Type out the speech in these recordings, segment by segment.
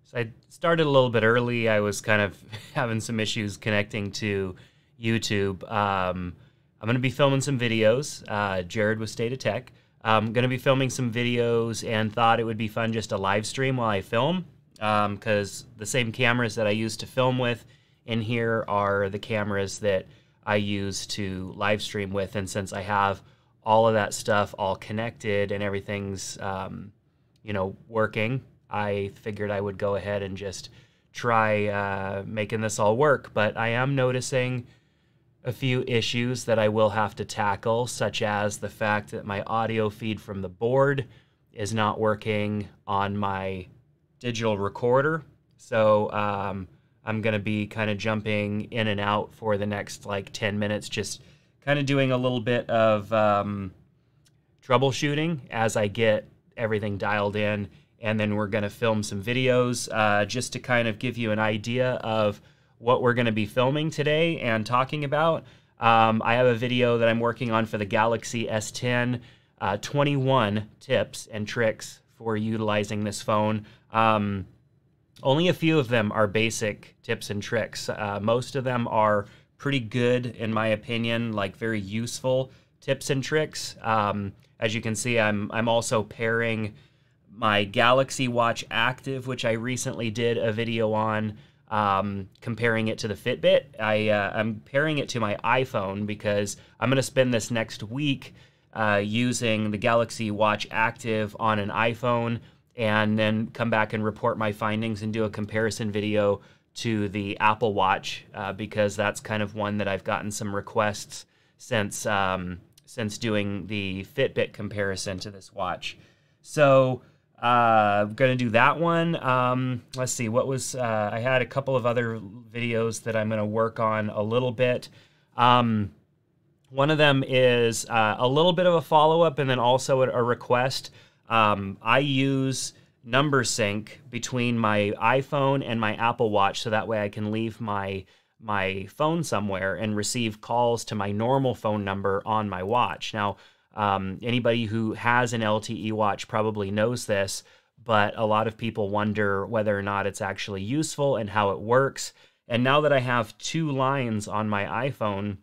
So I started a little bit early. I was kind of having some issues connecting to YouTube. I'm going to be filming some videos. Jared with State of Tech. I'm going to be filming some videos and thought it would be fun just to live stream while I film, because the same cameras that I use to film with in here are the cameras that I use to live stream with. And since I have all of that stuff all connected and everything's, working, I figured I would go ahead and just try making this all work. But I am noticing a few issues that I will have to tackle, such as the fact that my audio feed from the board is not working on my digital recorder. So I'm going to be kind of jumping in and out for the next like 10 minutes, just kind of doing a little bit of troubleshooting as I get everything dialed in. And then we're going to film some videos just to kind of give you an idea of what we're going to be filming today and talking about. I have a video that I'm working on for the Galaxy S10, 21 tips and tricks for utilizing this phone. Only a few of them are basic tips and tricks. Most of them are pretty good, in my opinion, like very useful tips and tricks. As you can see, I'm also pairing my Galaxy Watch Active, which I recently did a video on, comparing it to the Fitbit. I'm pairing it to my iPhone because I'm going to spend this next week using the Galaxy Watch Active on an iPhone, and then come back and report my findings and do a comparison video to the Apple Watch, because that's kind of one that I've gotten some requests since doing the Fitbit comparison to this watch. So I'm going to do that one. Let's see, what was, I had a couple of other videos that I'm going to work on a little bit. One of them is a little bit of a follow-up and then also a request. I use number sync between my iPhone and my Apple Watch, so that way I can leave my phone somewhere and receive calls to my normal phone number on my watch. Now, anybody who has an LTE watch probably knows this, but a lot of people wonder whether or not it's actually useful and how it works. And now that I have two lines on my iPhone,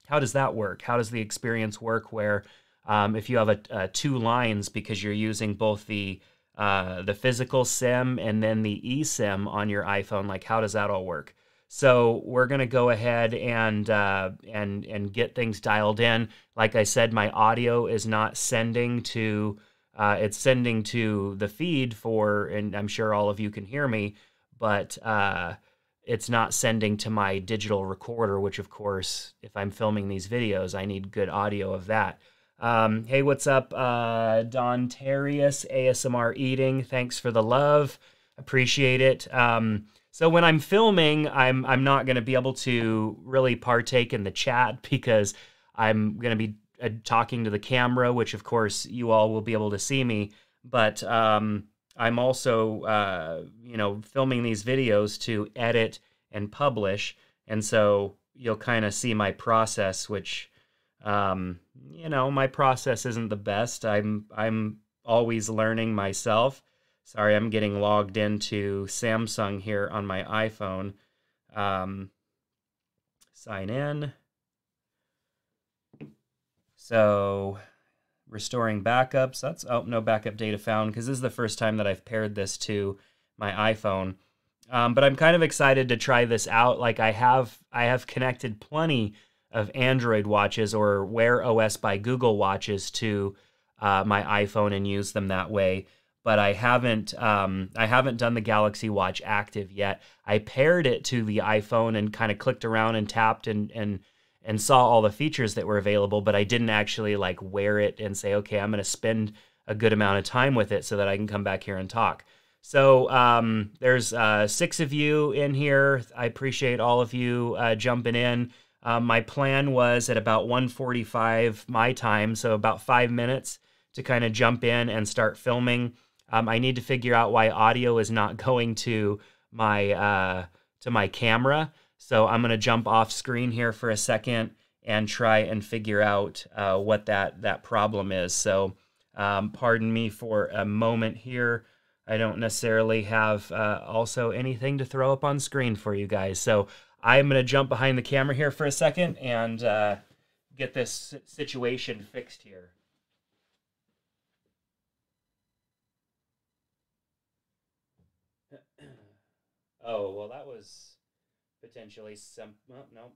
how does that work? How does the experience work where if you have two lines because you're using both the physical SIM and then the eSIM on your iPhone, like how does that all work? So we're going to go ahead and get things dialed in. Like I said, my audio is not sending to, it's sending to the feed for, and I'm sure all of you can hear me, but it's not sending to my digital recorder, which of course, if I'm filming these videos, I need good audio of that. Hey, what's up, Don Terrius, ASMR Eating? Thanks for the love. Appreciate it. So when I'm filming, I'm not going to be able to really partake in the chat because I'm going to be talking to the camera, which of course you all will be able to see me. But I'm also, filming these videos to edit and publish. And so you'll kind of see my process, which, my process isn't the best. I'm always learning myself. Sorry, I'm getting logged into Samsung here on my iPhone. Sign in. So, restoring backups. That's, oh, no backup data found, because this is the first time that I've paired this to my iPhone. But I'm kind of excited to try this out. Like I have connected plenty of Android watches or Wear OS by Google watches to my iPhone and use them that way. But I haven't done the Galaxy Watch Active yet. I paired it to the iPhone and kind of clicked around and tapped and saw all the features that were available, but I didn't actually like wear it and say, okay, I'm going to spend a good amount of time with it so that I can come back here and talk. So there's 6 of you in here. I appreciate all of you jumping in. My plan was at about 1:45 my time, so about 5 minutes to kind of jump in and start filming. I need to figure out why audio is not going to my camera. So I'm going to jump off screen here for a second and try and figure out what that problem is. So pardon me for a moment here. I don't necessarily have also anything to throw up on screen for you guys. So I'm going to jump behind the camera here for a second and get this situation fixed here. Oh, well, that was potentially well, no,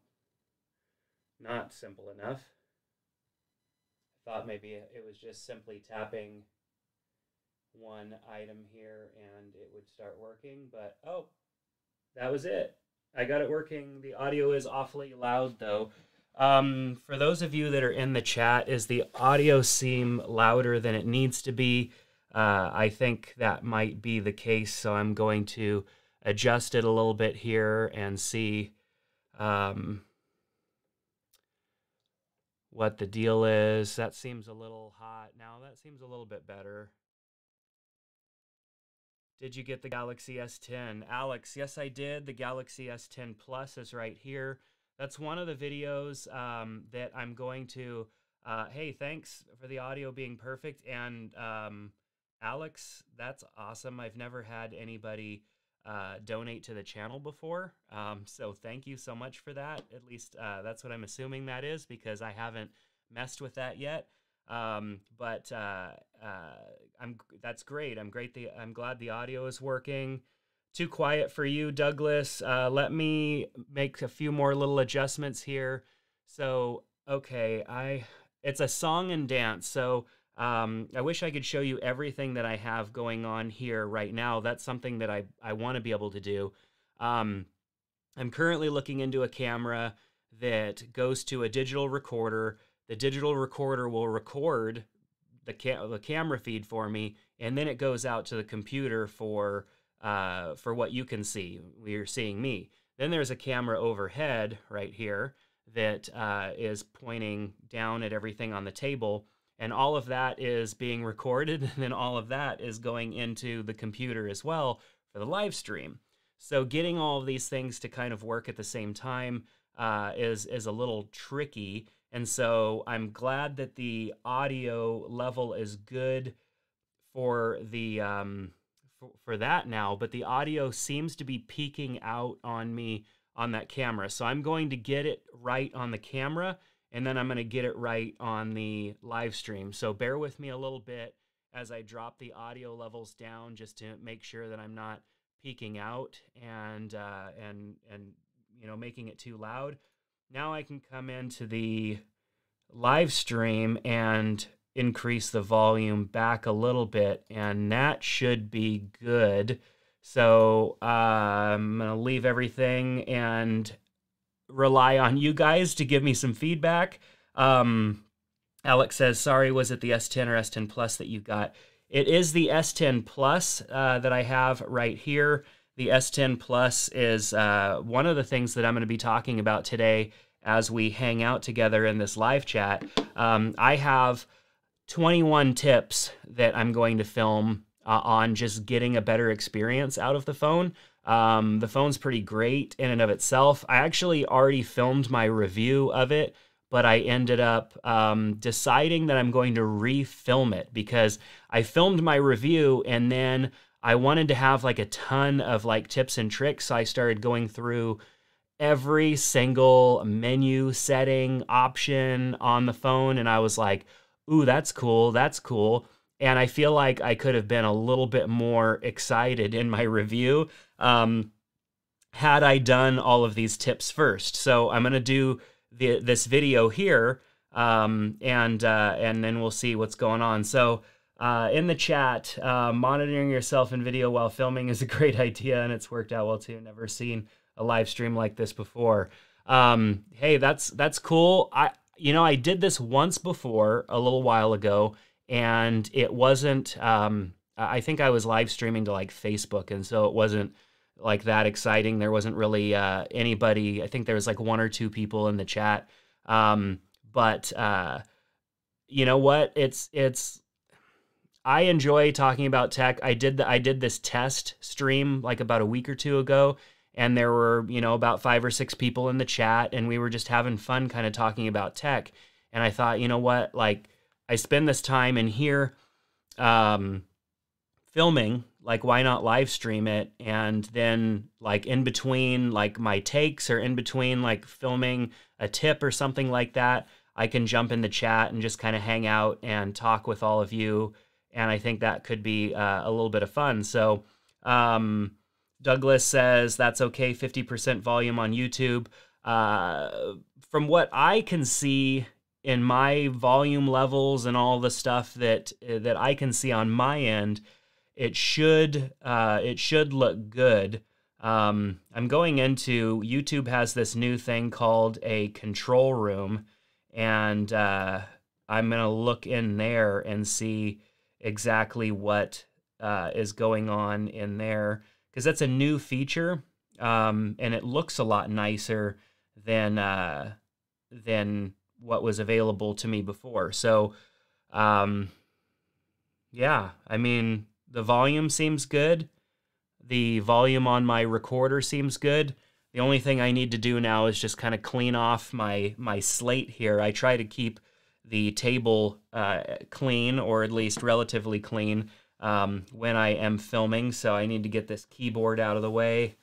not simple enough. I thought maybe it was just simply tapping one item here and it would start working, but oh, that was it. I got it working. The audio is awfully loud though. For those of you that are in the chat, is the audio seem louder than it needs to be? I think that might be the case, so I'm going to adjust it a little bit here and see what the deal is. That seems a little hot. Now that seems a little bit better. Did you get the Galaxy S10? Alex, yes, I did. The Galaxy S10 Plus is right here. That's one of the videos that I'm going to, hey, thanks for the audio being perfect. And Alex, that's awesome. I've never had anybody donate to the channel before. So thank you so much for that. At least that's what I'm assuming that is, because I haven't messed with that yet. That's great. I'm glad the audio is working. Too quiet for you, Douglas. Let me make a few more little adjustments here. So, okay, it's a song and dance. So, I wish I could show you everything that I have going on here right now. That's something that I want to be able to do. I'm currently looking into a camera that goes to a digital recorder. The digital recorder will record the camera feed for me, and then it goes out to the computer for what you can see. We're seeing me. Then there's a camera overhead right here that is pointing down at everything on the table, and all of that is being recorded, and then all of that is going into the computer as well for the live stream. So getting all of these things to kind of work at the same time is a little tricky. And so I'm glad that the audio level is good for the for that now, but the audio seems to be peaking out on me on that camera. So I'm going to get it right on the camera, and then I'm going to get it right on the live stream. So bear with me a little bit as I drop the audio levels down just to make sure that I'm not peaking out and you know, making it too loud. Now I can come into the live stream and increase the volume back a little bit, and that should be good. So I'm going to leave everything and rely on you guys to give me some feedback. Alex says, sorry, was it the S10 or S10 Plus that you got? It is the S10 Plus that I have right here. The S10 Plus is one of the things that I'm going to be talking about today as we hang out together in this live chat. I have 21 tips that I'm going to film on just getting a better experience out of the phone. The phone's pretty great in and of itself. I actually already filmed my review of it, but I ended up deciding that I'm going to refilm it because I filmed my review and then I wanted to have like a ton of like tips and tricks. So I started going through every single menu setting option on the phone, and I was like, ooh, that's cool, that's cool. And I feel like I could have been a little bit more excited in my review had I done all of these tips first. So I'm going to do this video here, and then we'll see what's going on. So in the chat, monitoring yourself in video while filming is a great idea, and it's worked out well too. Never seen a live stream like this before. Hey, that's cool. I did this once before a little while ago, and it wasn't, I think I was live streaming to like Facebook, and so it wasn't like that exciting. There wasn't really anybody. I think there was like one or two people in the chat. But you know what? I enjoy talking about tech. I did this test stream like about a week or two ago, and there were, about 5 or 6 people in the chat, and we were just having fun kind of talking about tech. And I thought, you know what? Like, I spend this time in here filming Like, why not live stream it? And then, like, in between, like, my takes, or in between, like, filming a tip or something like that, I can jump in the chat and just kind of hang out and talk with all of you. And I think that could be a little bit of fun. So Douglas says, that's okay, 50% volume on YouTube. From what I can see in my volume levels and all the stuff that I can see on my end, it should look good. I'm going into YouTube has this new thing called a control room, and I'm gonna look in there and see exactly what is going on in there, because that's a new feature, and it looks a lot nicer than what was available to me before. So yeah, I mean, the volume seems good. The volume on my recorder seems good. The only thing I need to do now is just kind of clean off my slate here. I try to keep the table clean, or at least relatively clean, when I am filming. So I need to get this keyboard out of the way.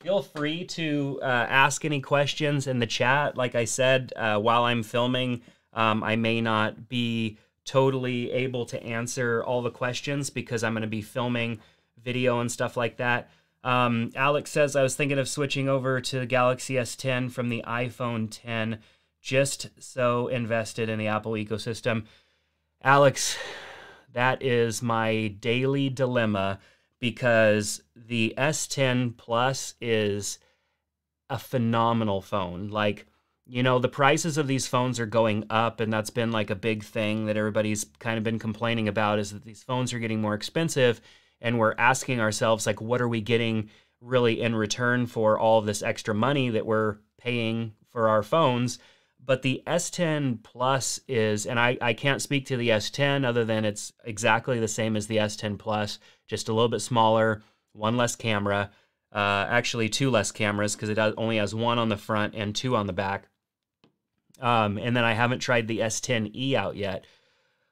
Feel free to ask any questions in the chat. Like I said, while I'm filming, I may not be totally able to answer all the questions because I'm going to be filming video and stuff like that. Alex says, I was thinking of switching over to the Galaxy S10 from the iPhone 10, just so invested in the Apple ecosystem. Alex, that is my daily dilemma, because the S10 Plus is a phenomenal phone. Like, you know, the prices of these phones are going up, and that's been like a big thing that everybody's kind of been complaining about, is that these phones are getting more expensive, and we're asking ourselves, like, what are we getting really in return for all of this extra money that we're paying for our phones? But the S10 Plus is, and I can't speak to the S10 other than it's exactly the same as the S10 Plus, just a little bit smaller, one less camera, actually two less cameras, because it only has one on the front and two on the back. And then I haven't tried the S10e out yet,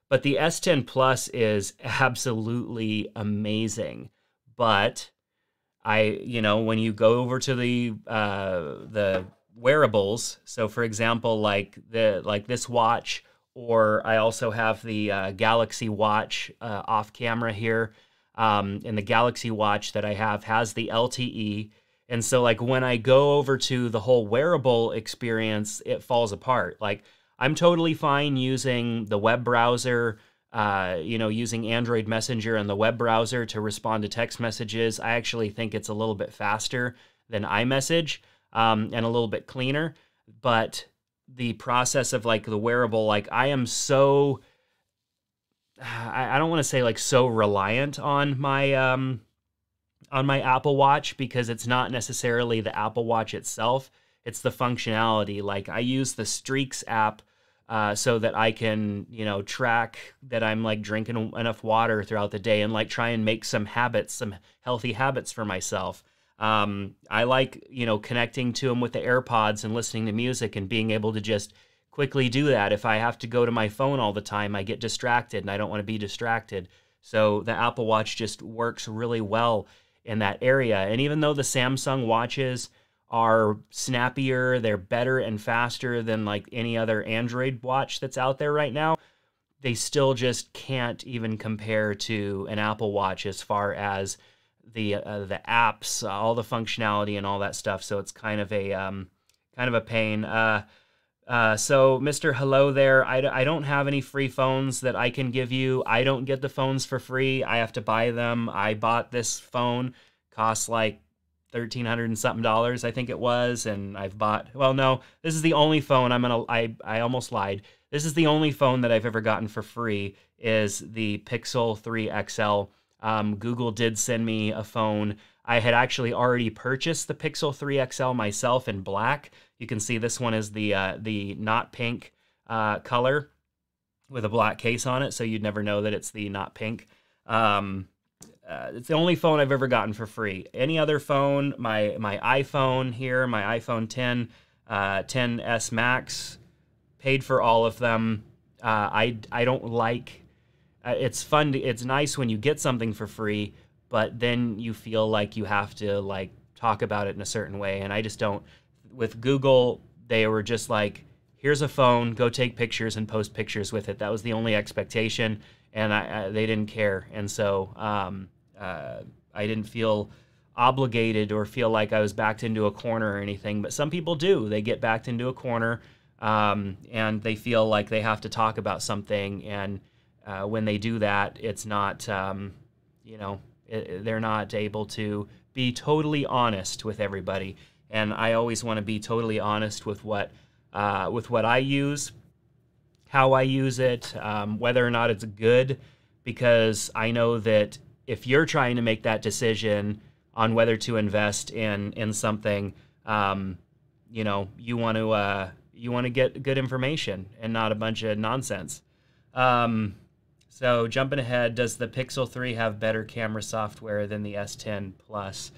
but the S10 Plus is absolutely amazing. But you know, when you go over to the wearables, so for example, like this watch, or I also have the Galaxy Watch off camera here, and the Galaxy Watch that I have has the LTE. And so, like, when I go over to the whole wearable experience, it falls apart. Like, I'm totally fine using the web browser, you know, using Android Messenger and the web browser to respond to text messages. I actually think it's a little bit faster than iMessage, and a little bit cleaner. But the process of, like, the wearable, like, I am so, I don't want to say, like, so reliant on my Apple Watch, because it's not necessarily the Apple Watch itself, it's the functionality. Like, I use the Streaks app so that I can, you know, track that I'm, like, drinking enough water throughout the day, and, like, try and make some habits, some healthy habits for myself. I like, you know, connecting to them with the AirPods and listening to music and being able to just quickly do that. If I have to go to my phone all the time, I get distracted, and I don't want to be distracted. So the Apple Watch just works really well in that area. And even though the Samsung watches are snappier, they're better and faster than, like, any other Android watch that's out there right now, they still just can't even compare to an Apple Watch as far as the apps, all the functionality and all that stuff. So it's kind of a pain. So Mr. Hello there, I don't have any free phones that I can give you. I don't get the phones for free. I have to buy them. I bought this phone, costs like $1,300 and something, I think it was, and I've bought, well, no, this is the only phone I almost lied. This is the only phone that I've ever gotten for free, is the Pixel 3 XL. Google did send me a phone. I had actually already purchased the Pixel 3 XL myself in black. You can see this one is the not pink color with a black case on it, so you'd never know that it's the not pink. It's the only phone I've ever gotten for free. Any other phone, my iPhone here, my iPhone 10, 10s Max, paid for all of them. I don't like it's fun. It's nice when you get something for free, but then you feel like you have to like talk about it in a certain way. And I just don't. With Google, they were just like, here's a phone, go take pictures and post pictures with it. That was the only expectation, and they didn't care. And so I didn't feel obligated or feel like I was backed into a corner or anything. But some people do. They get backed into a corner, and they feel like they have to talk about something. And when they do that, it's not, they're not able to be totally honest with everybody. And I always want to be totally honest with what I use, how I use it, whether or not it's good, because I know that if you're trying to make that decision on whether to invest in something, you want to get good information and not a bunch of nonsense. So jumping ahead, does the Pixel 3 have better camera software than the S10 Plus?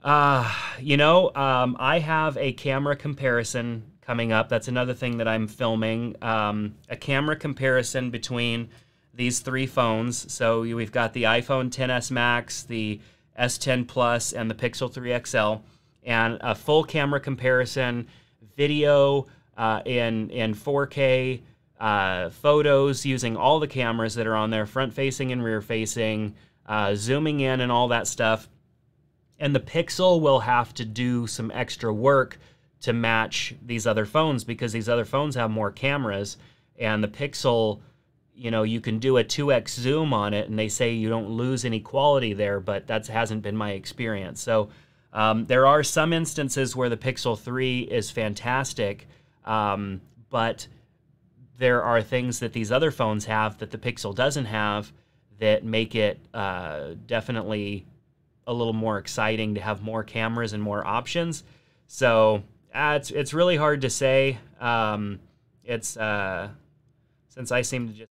I have a camera comparison coming up. That's another thing that I'm filming. A camera comparison between these three phones. So we've got the iPhone XS Max, the S10 Plus, and the Pixel 3 XL, and a full camera comparison, video in 4K, photos using all the cameras that are on there, front-facing and rear-facing, zooming in and all that stuff. And the Pixel will have to do some extra work to match these other phones because these other phones have more cameras, and the Pixel, you can do a 2x zoom on it, and they say you don't lose any quality there, but that hasn't been my experience. So there are some instances where the Pixel 3 is fantastic, but there are things that these other phones have that the Pixel doesn't have that make it definitely a little more exciting to have more cameras and more options. So it's really hard to say. Since I seem to just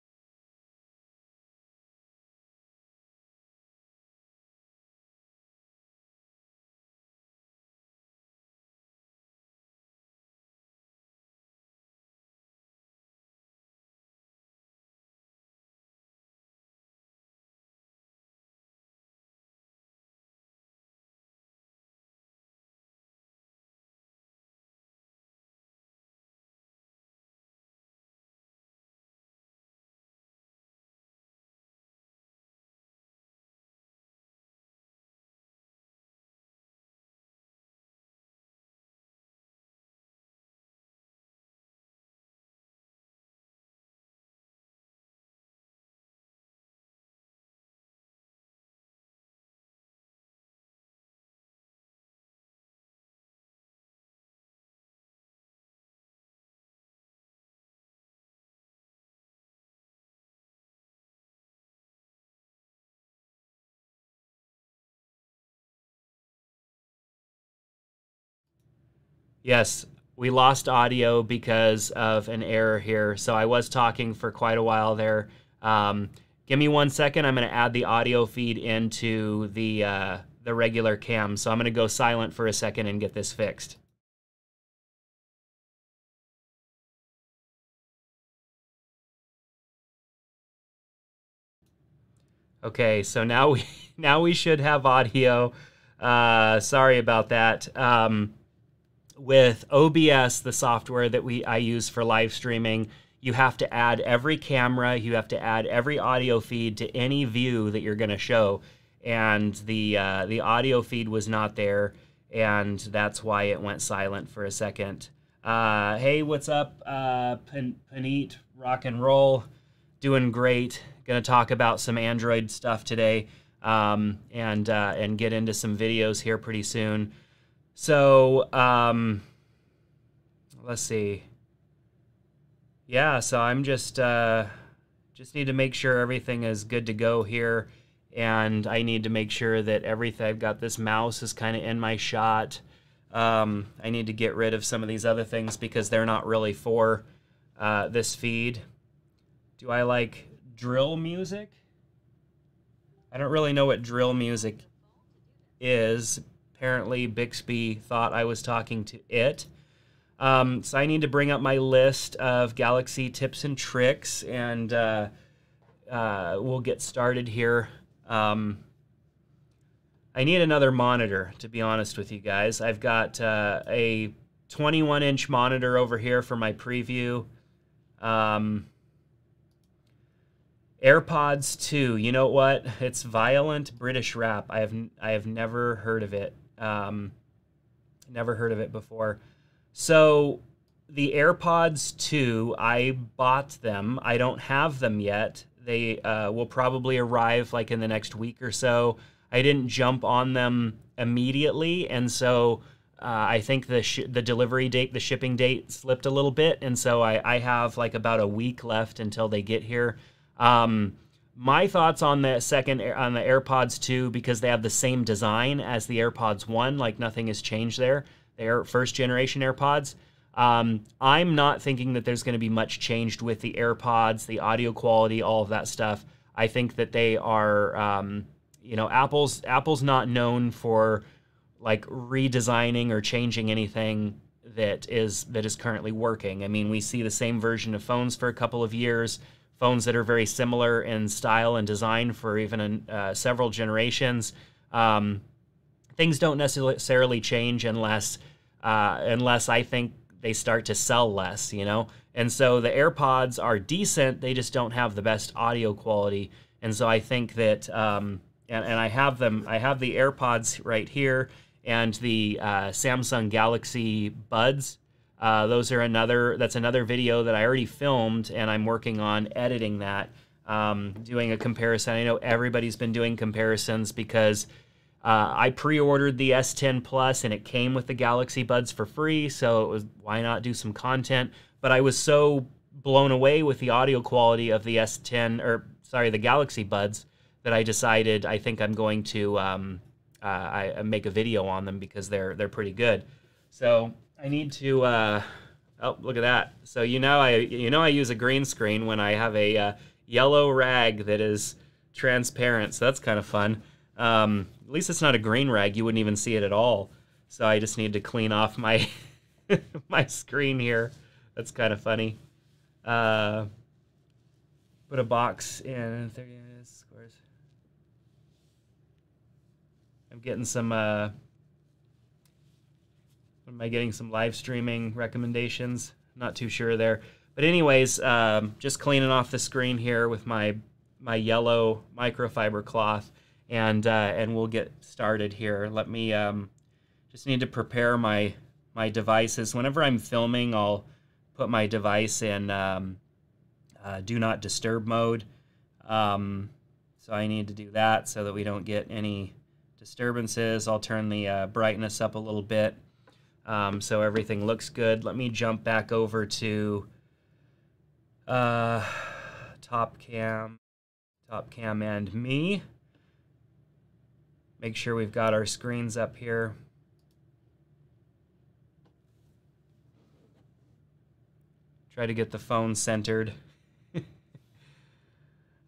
Yes, we lost audio because of an error here. So I was talking for quite a while there. Give me 1 second. I'm going to add the audio feed into the regular cam. So I'm going to go silent for a second and get this fixed. Okay, so now we should have audio. Sorry about that. With OBS, the software that I use for live streaming, you have to add every camera, you have to add every audio feed to any view that you're going to show, and the audio feed was not there, and that's why it went silent for a second. Hey, what's up, Paneet? Rock and roll, doing great. Going to talk about some Android stuff today, and get into some videos here pretty soon. So, let's see. Yeah, so I'm just need to make sure everything is good to go here, and I need to make sure that everything, I've got this mouse is kind of in my shot. I need to get rid of some of these other things because they're not really for this feed. Do I like drill music? I don't really know what drill music is. Apparently, Bixby thought I was talking to it. So I need to bring up my list of Galaxy tips and tricks, and we'll get started here. I need another monitor, to be honest with you guys. I've got a 21-inch monitor over here for my preview. AirPods 2. You know what? It's violent British rap. I have never heard of it. Never heard of it before. So the AirPods 2, I bought them. I don't have them yet. They will probably arrive like in the next week or so. I didn't jump on them immediately, and so I think the delivery date, the shipping date slipped a little bit, and so I have like about a week left until they get here. My thoughts on the AirPods 2, because they have the same design as the AirPods 1, like nothing has changed there. They are first generation AirPods. I'm not thinking that there's going to be much changed with the AirPods, the audio quality, all of that stuff. I think that they are, you know, Apple's not known for like redesigning or changing anything that is currently working. I mean, we see the same version of phones for a couple of years, phones that are very similar in style and design for even several generations. Things don't necessarily change unless I think they start to sell less, you know? And so the AirPods are decent, they just don't have the best audio quality. And so I think that, and I have them, I have the AirPods right here and the Samsung Galaxy Buds. That's another video that I already filmed, and I'm working on editing that, doing a comparison. I know everybody's been doing comparisons because I pre-ordered the S10 Plus and it came with the Galaxy Buds for free, so it was, why not do some content? But I was so blown away with the audio quality of the the Galaxy Buds, that I decided I think I'm going to I make a video on them because they're pretty good. So I need to oh, look at that. So I use a green screen when I have a yellow rag that is transparent. So that's kind of fun. At least it's not a green rag. You wouldn't even see it at all. So I just need to clean off my my screen here. That's kind of funny. Put a box in 30 squares. I'm getting some, am I getting some live streaming recommendations? Not too sure there. But anyways, just cleaning off the screen here with my yellow microfiber cloth, and we'll get started here. Let me, just need to prepare my devices. Whenever I'm filming, I'll put my device in do not disturb mode. So I need to do that so that we don't get any disturbances. I'll turn the brightness up a little bit so everything looks good. Let me jump back over to top cam and me. Make sure we've got our screens up here. Try to get the phone centered.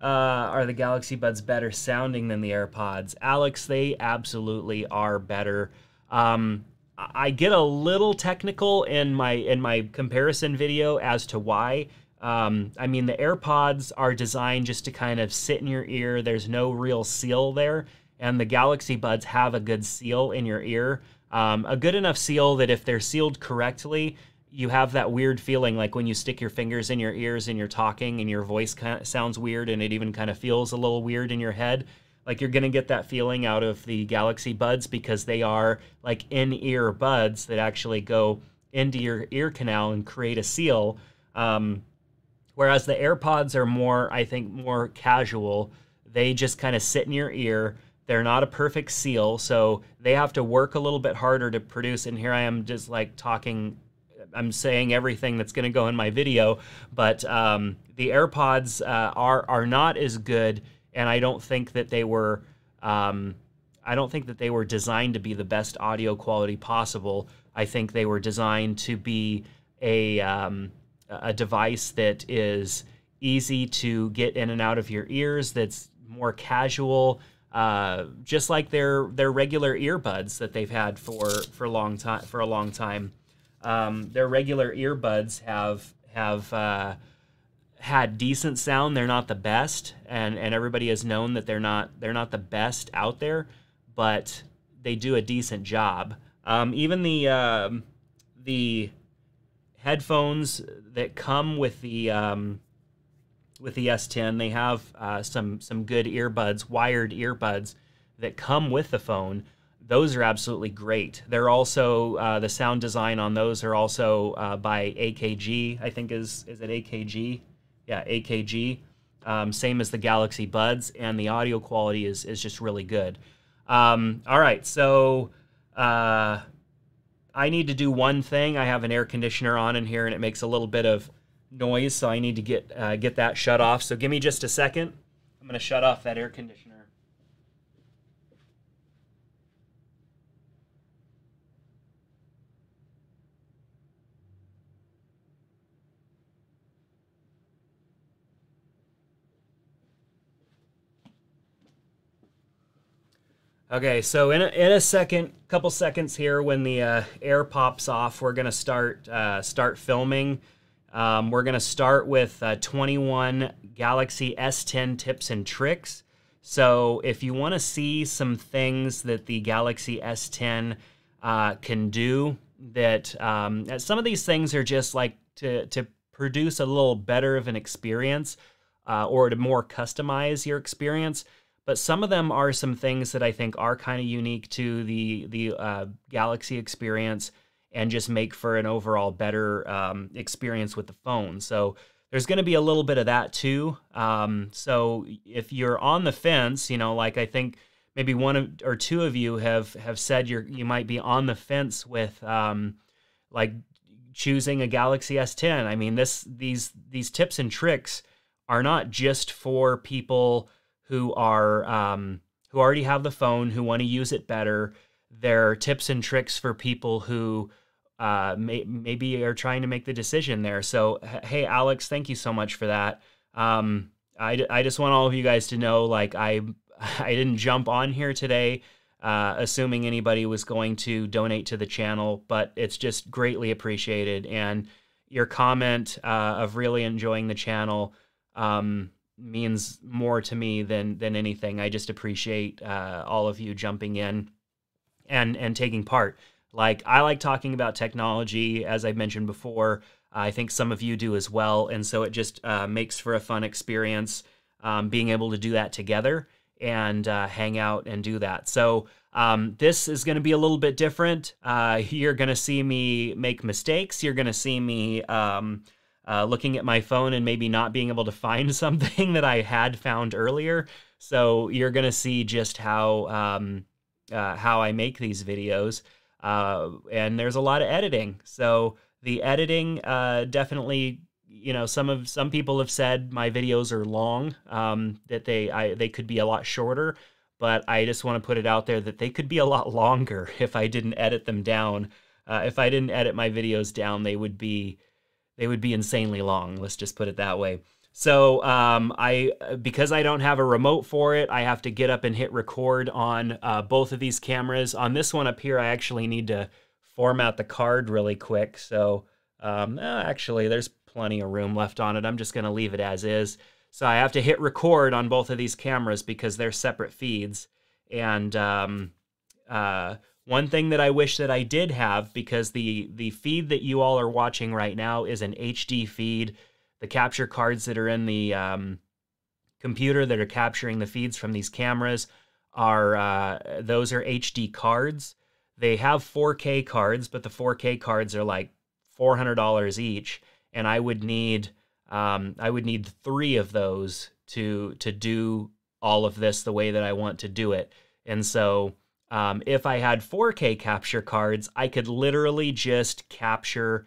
Are the Galaxy Buds better sounding than the AirPods? Alex, they absolutely are better. I get a little technical in my comparison video as to why. I mean, the AirPods are designed just to kind of sit in your ear. There's no real seal there. And the Galaxy Buds have a good seal in your ear. A good enough seal that if they're sealed correctly, you have that weird feeling like when you stick your fingers in your ears and you're talking and your voice kind of sounds weird and it even kind of feels a little weird in your head. Like you're going to get that feeling out of the Galaxy Buds because they are like in-ear buds that actually go into your ear canal and create a seal. Whereas the AirPods are more, I think, more casual. They just kind of sit in your ear. They're not a perfect seal, so they have to work a little bit harder to produce. And here I am just like talking, I'm saying everything that's going to go in my video, but the AirPods are not as good, and I don't think that they were designed to be the best audio quality possible. I think they were designed to be a device that is easy to get in and out of your ears, that's more casual, just like their regular earbuds that they've had for a long time. Their regular earbuds have had decent sound. They're not the best, and everybody has known that they're not the best out there, but they do a decent job. Even the headphones that come with the S10, they have some good earbuds, wired earbuds that come with the phone. Those are absolutely great. They're also the sound design on those are also by AKG. I think is it AKG? Yeah, AKG. Same as the Galaxy Buds, and the audio quality is just really good. All right, so I need to do one thing. I have an air conditioner on in here, and it makes a little bit of noise, so I need to get that shut off. So give me just a second. I'm going to shut off that air conditioner. Okay, so in a second, couple seconds here, when the air pops off, we're gonna start filming. We're gonna start with 21 Galaxy S10 tips and tricks. So if you want to see some things that the Galaxy S10 can do, that some of these things are just like to produce a little better of an experience, or to more customize your experience. But some of them are some things that I think are kind of unique to the Galaxy experience, and just make for an overall better experience with the phone. So there's going to be a little bit of that too. So if you're on the fence, like I think maybe one or two of you have said you might be on the fence with like choosing a Galaxy S10. I mean, these tips and tricks are not just for people who already have the phone, who want to use it better. They're tips and tricks for people who maybe are trying to make the decision there. So, hey, Alex, thank you so much for that. I just want all of you guys to know, like, I didn't jump on here today assuming anybody was going to donate to the channel, but it's just greatly appreciated. And your comment of really enjoying the channel means more to me than anything. I just appreciate all of you jumping in and taking part. Like, I like talking about technology, as I mentioned before. I think some of you do as well, and so it just makes for a fun experience being able to do that together and hang out and do that. So this is going to be a little bit different. You're going to see me make mistakes. You're going to see me looking at my phone and maybe not being able to find something that I had found earlier. So you're going to see just how I make these videos. And there's a lot of editing. So the editing definitely, some people have said my videos are long, that they could be a lot shorter, but I just want to put it out there that they could be a lot longer if I didn't edit them down. If I didn't edit my videos down, they would be insanely long. Let's just put it that way. So because I don't have a remote for it, I have to get up and hit record on both of these cameras. On this one up here, I actually need to format the card really quick. So actually, there's plenty of room left on it. I'm just going to leave it as is. So I have to hit record on both of these cameras because they're separate feeds. And one thing that I wish that I did have, because the feed that you all are watching right now is an HD feed. The capture cards that are in the computer that are capturing the feeds from these cameras those are HD cards. They have 4K cards, but the 4K cards are like $400 each, and I would need 3 of those to do all of this the way that I want to do it. And so if I had 4K capture cards, I could literally just capture.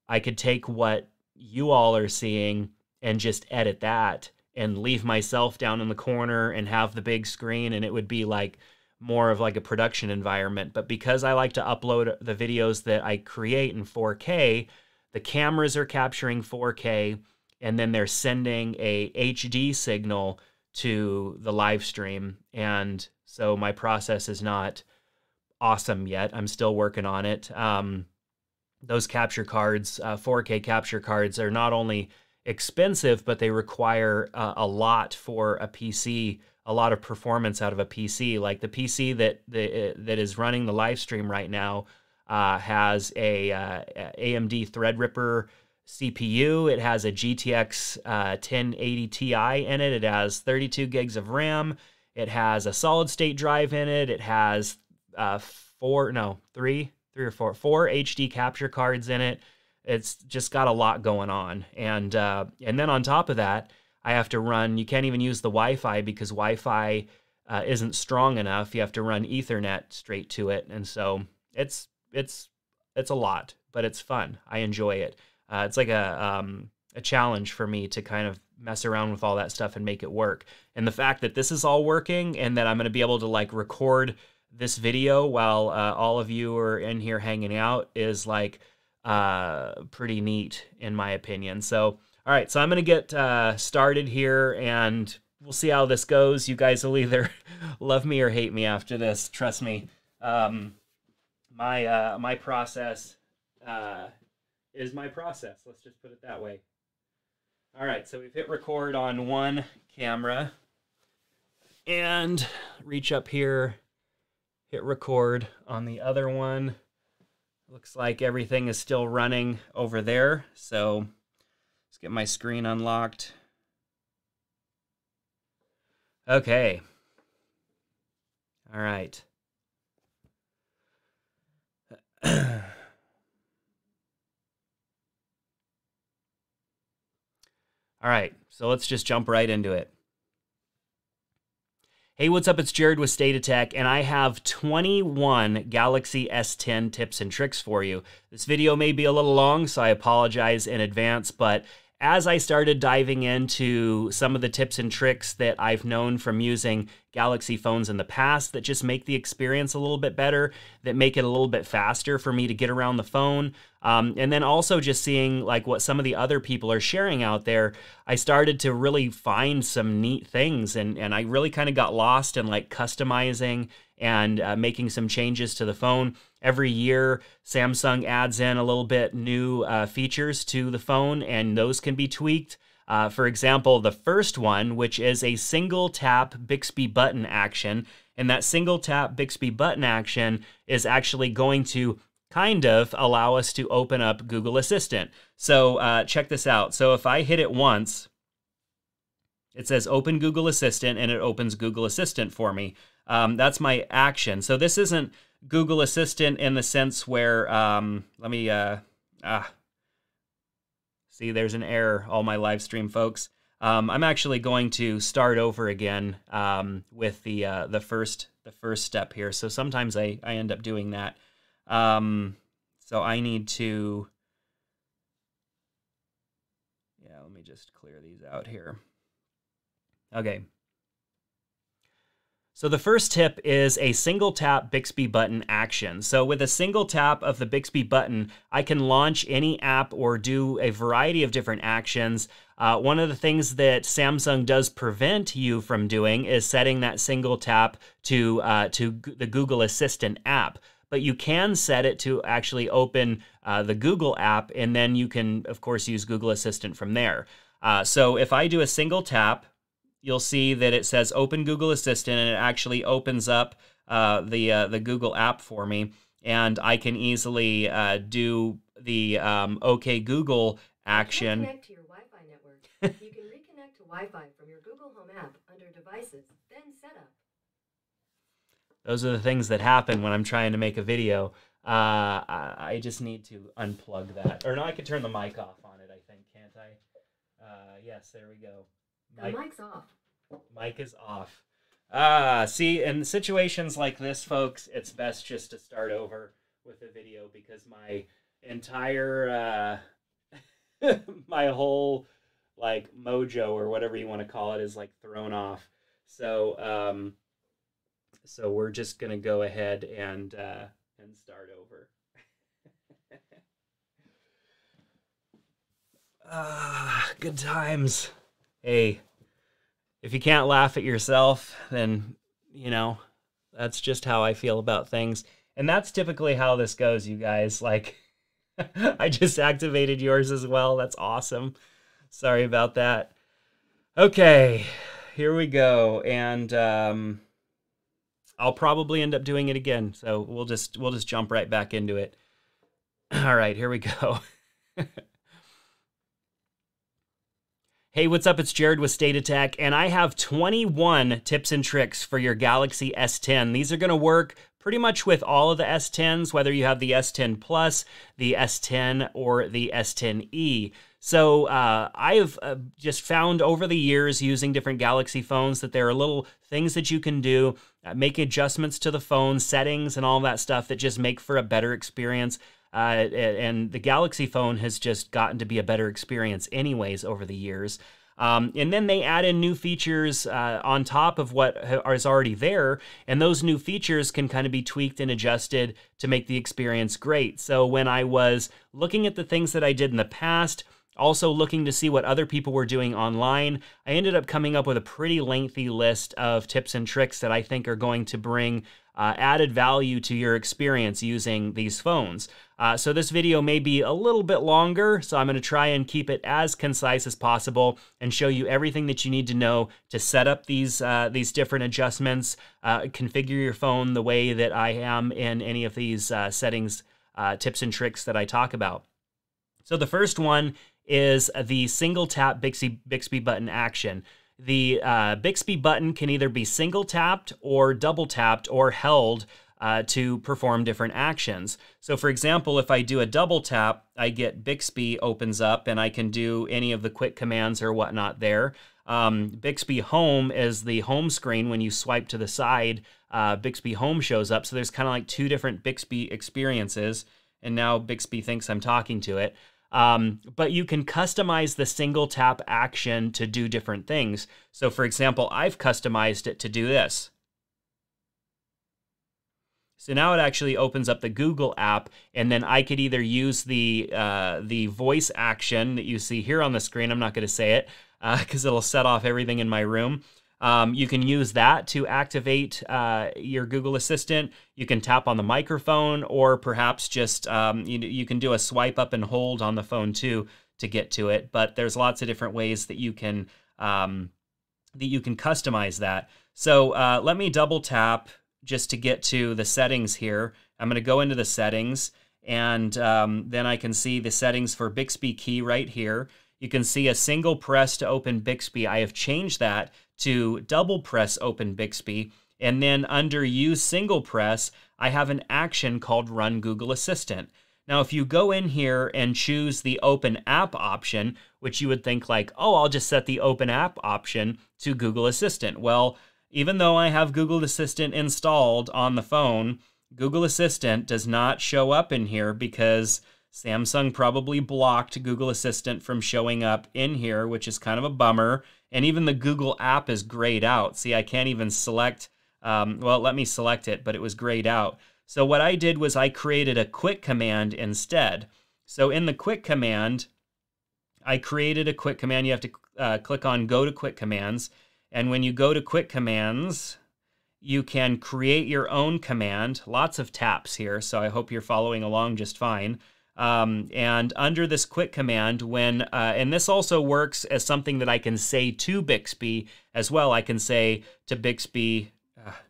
I could take what you all are seeing and just edit that and leave myself down in the corner and have the big screen, and it would be like more of like a production environment. But because I like to upload the videos that I create in 4K, the cameras are capturing 4K, and then they're sending a HD signal to the live stream. And so my process is not awesome yet. I'm still working on it. Those capture cards, 4K capture cards, are not only expensive, but they require a lot for a PC, a lot of performance out of a PC. Like the PC that is running the live stream right now has a AMD Threadripper CPU. It has a GTX 1080 Ti in it. It has 32 gigs of RAM. It has a solid state drive in it. It has four HD capture cards in it. It's just got a lot going on. And then on top of that, I have to run, you can't even use the Wi-Fi because Wi-Fi isn't strong enough. You have to run Ethernet straight to it. And so it's a lot, but it's fun. I enjoy it. It's like a challenge for me to kind of mess around with all that stuff and make it work. And the fact that this is all working and that I'm going to be able to like record this video while all of you are in here hanging out is like pretty neat in my opinion. So, all right, so I'm going to get started here and we'll see how this goes. You guys will either love me or hate me after this. Trust me. My process is my process. Let's just put it that way. All right, so we've hit record on one camera and reach up here, hit record on the other one. Looks like everything is still running over there. So let's get my screen unlocked. Okay. All right. All right, so let's just jump right into it. Hey, what's up? It's Jared with State of Tech, and I have 21 Galaxy S10 tips and tricks for you. This video may be a little long, so I apologize in advance, but as I started diving into some of the tips and tricks that I've known from using Galaxy phones in the past that just make the experience a little bit better, that make it a little bit faster for me to get around the phone, and then also just seeing like what some of the other people are sharing out there, I started to really find some neat things, and I really kind of got lost in like customizing and making some changes to the phone. Every year, Samsung adds in a little bit new features to the phone, and those can be tweaked. For example, the first one, which is a single tap Bixby button action, and that single tap Bixby button action is actually going to kind of allow us to open up Google Assistant. So check this out. So if I hit it once, it says open Google Assistant, and it opens Google Assistant for me. That's my action. So this isn't Google Assistant in the sense where, let me, see, there's an error, all my live stream folks. I'm actually going to start over again with the first step here. So sometimes I end up doing that. So I need to, yeah, let me just clear these out here. Okay. So the first tip is a single tap Bixby button action. So with a single tap of the Bixby button, I can launch any app or do a variety of different actions. One of the things that Samsung does prevent you from doing is setting that single tap to the Google Assistant app. But you can set it to actually open the Google app, and then you can, of course, use Google Assistant from there. So if I do a single tap, you'll see that it says open Google Assistant, and it actually opens up the Google app for me, and I can easily do the OK Google action. Connect to your Wi-Fi network. You can reconnect to Wi-Fi from your Google Home app under Devices, then Setup. Those are the things that happen when I'm trying to make a video. I just need to unplug that. Or no, I could turn the mic off on it, I think, can't I? Yes, there we go. The mic's off. Mic is off. See, in situations like this, folks, it's best just to start over with a video because my entire, my whole, like, mojo or whatever you want to call it is, like, thrown off. So, so we're just going to go ahead and start over. Good times. Hey, if you can't laugh at yourself, then, you know, that's just how I feel about things. And that's typically how this goes, you guys. Like, I just activated yours as well. That's awesome. Sorry about that. Okay, here we go. And I'll probably end up doing it again. So we'll just jump right back into it. All right, here we go. Hey, what's up? It's Jared with State of Tech, and I have 21 tips and tricks for your Galaxy S10. These are going to work pretty much with all of the S10s, whether you have the S10 Plus, the S10, or the S10e. So I've just found over the years using different Galaxy phones that there are little things that you can do, make adjustments to the phone, settings, and all that stuff that just make for a better experience. And the Galaxy phone has just gotten to be a better experience anyways over the years. And then they add in new features on top of what is already there, and those new features can kind of be tweaked and adjusted to make the experience great. So when I was looking at the things that I did in the past, also looking to see what other people were doing online, I ended up coming up with a pretty lengthy list of tips and tricks that I think are going to bring added value to your experience using these phones. So this video may be a little bit longer, so I'm going to try and keep it as concise as possible and show you everything that you need to know to set up these different adjustments, configure your phone the way that I am in any of these settings, tips and tricks that I talk about. So the first one is the single tap Bixby button action. The Bixby button can either be single tapped or double tapped or held to perform different actions. So for example, if I do a double tap, I get Bixby opens up and I can do any of the quick commands or whatnot there. Bixby Home is the home screen. When you swipe to the side, Bixby Home shows up. So there's kind of like two different Bixby experiences, and now Bixby thinks I'm talking to it. But you can customize the single tap action to do different things. So for example, I've customized it to do this. So now it actually opens up the Google app, and then I could either use the voice action that you see here on the screen. I'm not going to say it because it'll set off everything in my room. You can use that to activate your Google Assistant. You can tap on the microphone, or perhaps just you can do a swipe up and hold on the phone too to get to it. But there's lots of different ways that you can customize that. So let me double tap just to get to the settings here. I'm going to go into the settings, and then I can see the settings for Bixby key right here. You can see a single press to open Bixby. I have changed that to double press open Bixby. And then under use single press, I have an action called Run Google Assistant. Now, if you go in here and choose the open app option, which you would think like, oh, I'll just set the open app option to Google Assistant. Well, even though I have Google Assistant installed on the phone, Google Assistant does not show up in here because Samsung probably blocked Google Assistant from showing up in here, which is kind of a bummer. And even the Google app is grayed out. See, I can't even select, well, let me select it, but it was grayed out. So what I did was I created a quick command instead. So in the quick command, I created a quick command. You have to click on Go to Quick Commands. And when you go to Quick Commands, you can create your own command. Lots of taps here, so I hope you're following along just fine. And under this quick command, and this also works as something that I can say to Bixby as well. I can say to Bixby,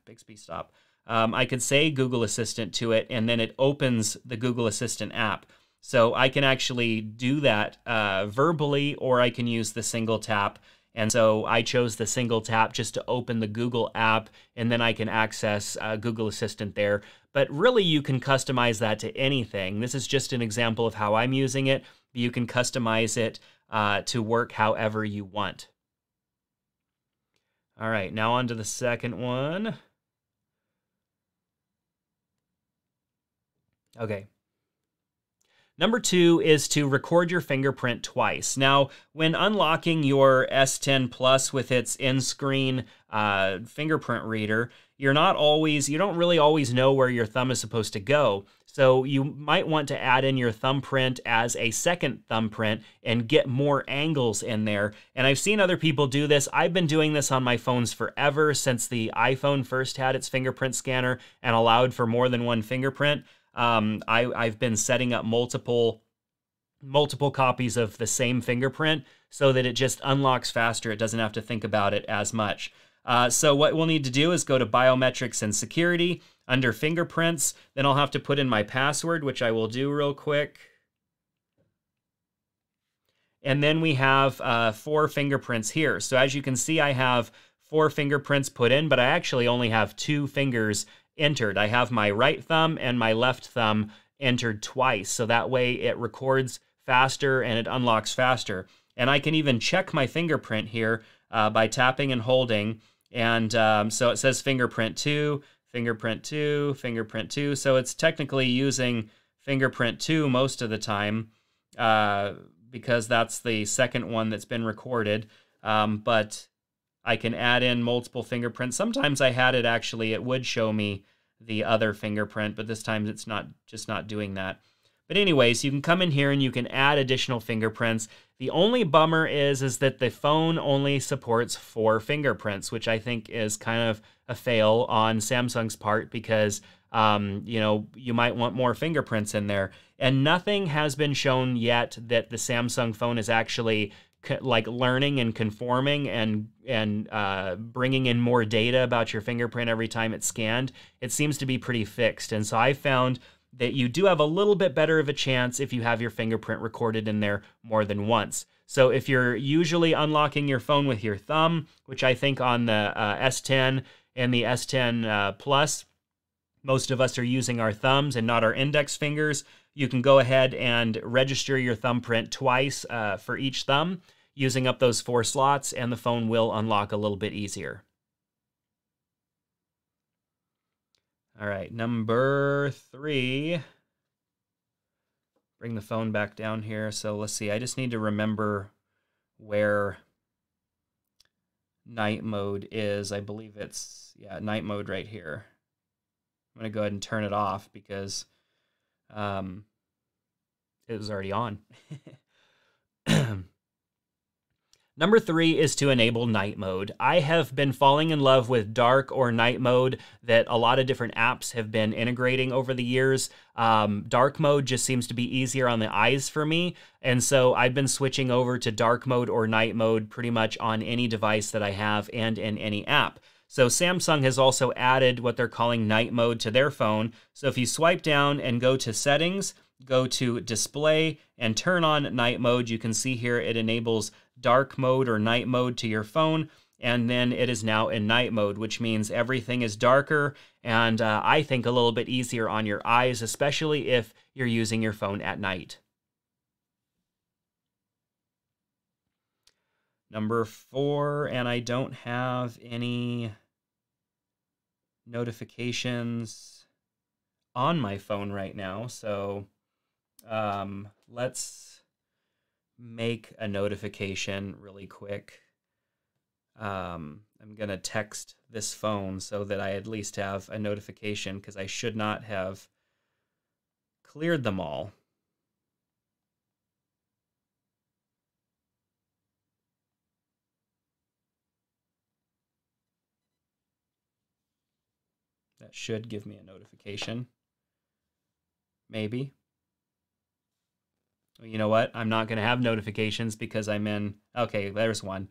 Bixby stop. I could say Google Assistant to it, and then it opens the Google Assistant app. So I can actually do that verbally, or I can use the single tap. And so I chose the single tap just to open the Google app, and then I can access Google Assistant there. But really, you can customize that to anything. This is just an example of how I'm using it. You can customize it to work however you want. All right, now on to the second one. Okay. Number 2 is to record your fingerprint twice. Now, when unlocking your S10 Plus with its in-screen fingerprint reader, you don't really always know where your thumb is supposed to go. So you might want to add in your thumbprint as a second thumbprint and get more angles in there. And I've seen other people do this. I've been doing this on my phones forever, since the iPhone first had its fingerprint scanner and allowed for more than one fingerprint. I've been setting up multiple copies of the same fingerprint so that it just unlocks faster. It doesn't have to think about it as much. So what we'll need to do is go to Biometrics and Security under Fingerprints. Then I'll have to put in my password, which I will do real quick. And then we have 4 fingerprints here. So as you can see, I have 4 fingerprints put in, but I actually only have 2 fingers entered. I have my right thumb and my left thumb entered twice. So that way it records faster and it unlocks faster. And I can even check my fingerprint here by tapping and holding. And so it says fingerprint 2, fingerprint 2, fingerprint 2. So it's technically using fingerprint 2 most of the time. Because that's the second one that's been recorded. But I can add in multiple fingerprints. Sometimes I had it actually, it would show me the other fingerprint, but this time it's just not doing that. But anyways, you can come in here and you can add additional fingerprints. The only bummer is that the phone only supports 4 fingerprints, which I think is kind of a fail on Samsung's part because you know, you might want more fingerprints in there. And nothing has been shown yet that the Samsung phone is actually like learning and conforming and bringing in more data about your fingerprint every time it's scanned. It seems to be pretty fixed. And so I found that you do have a little bit better of a chance if you have your fingerprint recorded in there more than once. So if you're usually unlocking your phone with your thumb, which I think on the S10 and the S10 Plus, most of us are using our thumbs and not our index fingers. You can go ahead and register your thumbprint twice for each thumb, using up those 4 slots, and the phone will unlock a little bit easier. All right, number 3. Bring the phone back down here. So let's see, I just need to remember where night mode is. I believe it's, yeah, night mode right here. I'm going to go ahead and turn it off because it was already on. Number 3 is to enable night mode. I have been falling in love with dark or night mode that a lot of different apps have been integrating over the years. Dark mode just seems to be easier on the eyes for me. And so I've been switching over to dark mode or night mode pretty much on any device that I have and in any app. So Samsung has also added what they're calling night mode to their phone. So if you swipe down and go to settings, go to display and turn on night mode, you can see here it enables dark mode or night mode to your phone. And then it is now in night mode, which means everything is darker and I think a little bit easier on your eyes, especially if you're using your phone at night. Number 4, and I don't have any notifications on my phone right now, so let's make a notification really quick. I'm gonna text this phone so that I at least have a notification because I should not have cleared them all. That should give me a notification. Maybe. Well, you know what? I'm not going to have notifications because I'm in... Okay, there's one.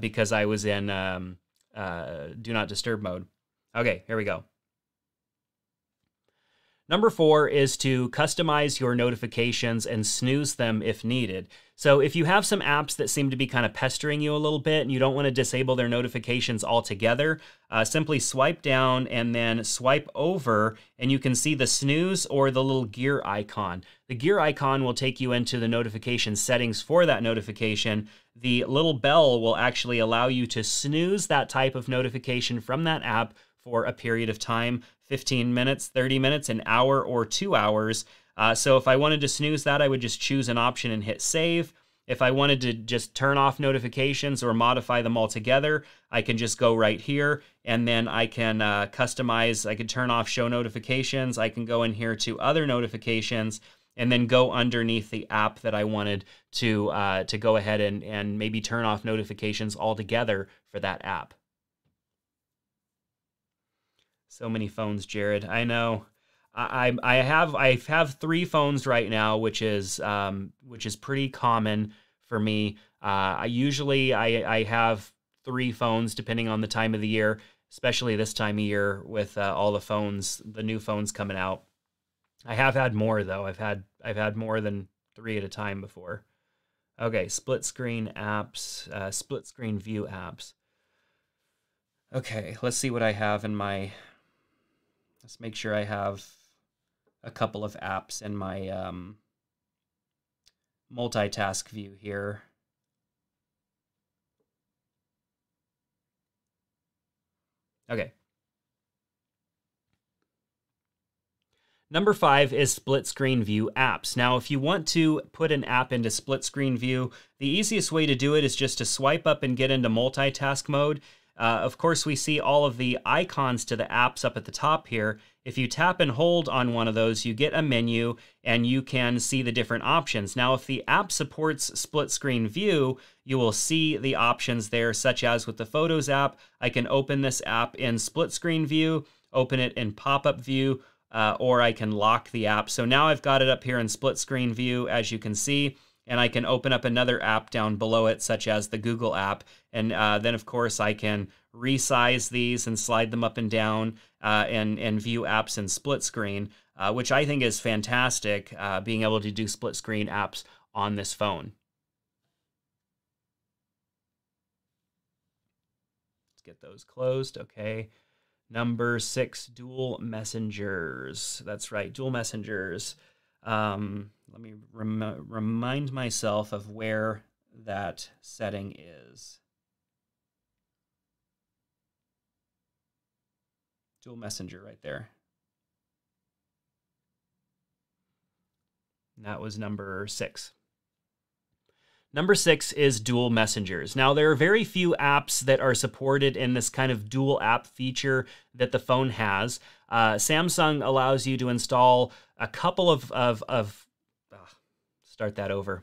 Because I was in Do Not Disturb mode. Okay, here we go. Number 4 is to customize your notifications and snooze them if needed. So if you have some apps that seem to be kind of pestering you a little bit and you don't want to disable their notifications altogether, simply swipe down and then swipe over and you can see the snooze or the little gear icon. The gear icon will take you into the notification settings for that notification. The little bell will actually allow you to snooze that type of notification from that app for a period of time, 15 minutes, 30 minutes, an hour, or 2 hours. So if I wanted to snooze that, I would just choose an option and hit save. If I wanted to just turn off notifications or modify them altogether, I can just go right here and then I can customize. I can turn off show notifications. I can go in here to other notifications and then go underneath the app that I wanted to go ahead and maybe turn off notifications altogether for that app. So many phones, Jared. I know. I have 3 phones right now, which is pretty common for me. I have 3 phones depending on the time of the year, especially this time of year with all the new phones coming out. I have had more though. I've had more than 3 at a time before. Okay, split screen apps, split screen view apps. Okay, let's see what I have in my. Let's make sure I have a couple of apps in my multitask view here. Okay. Number 5 is split screen view apps. Now, if you want to put an app into split screen view, the easiest way to do it is just to swipe up and get into multitask mode. Of course, we see all of the icons to the apps up at the top here. If you tap and hold on one of those, you get a menu and you can see the different options. Now, if the app supports split screen view, you will see the options there, such as with the Photos app, I can open this app in split screen view, open it in pop-up view, or I can lock the app. So now I've got it up here in split screen view, as you can see, and I can open up another app down below it, such as the Google app. And then, of course, I can resize these and slide them up and down and view apps in split screen, which I think is fantastic, being able to do split screen apps on this phone. Let's get those closed. Okay. Number 6, dual messengers. That's right, dual messengers. Let me remind myself of where that setting is. Dual messenger right there. And that was number 6. Number 6 is dual messengers. Now, there are very few apps that are supported in this kind of dual app feature that the phone has. Samsung allows you to install a couple of start that over.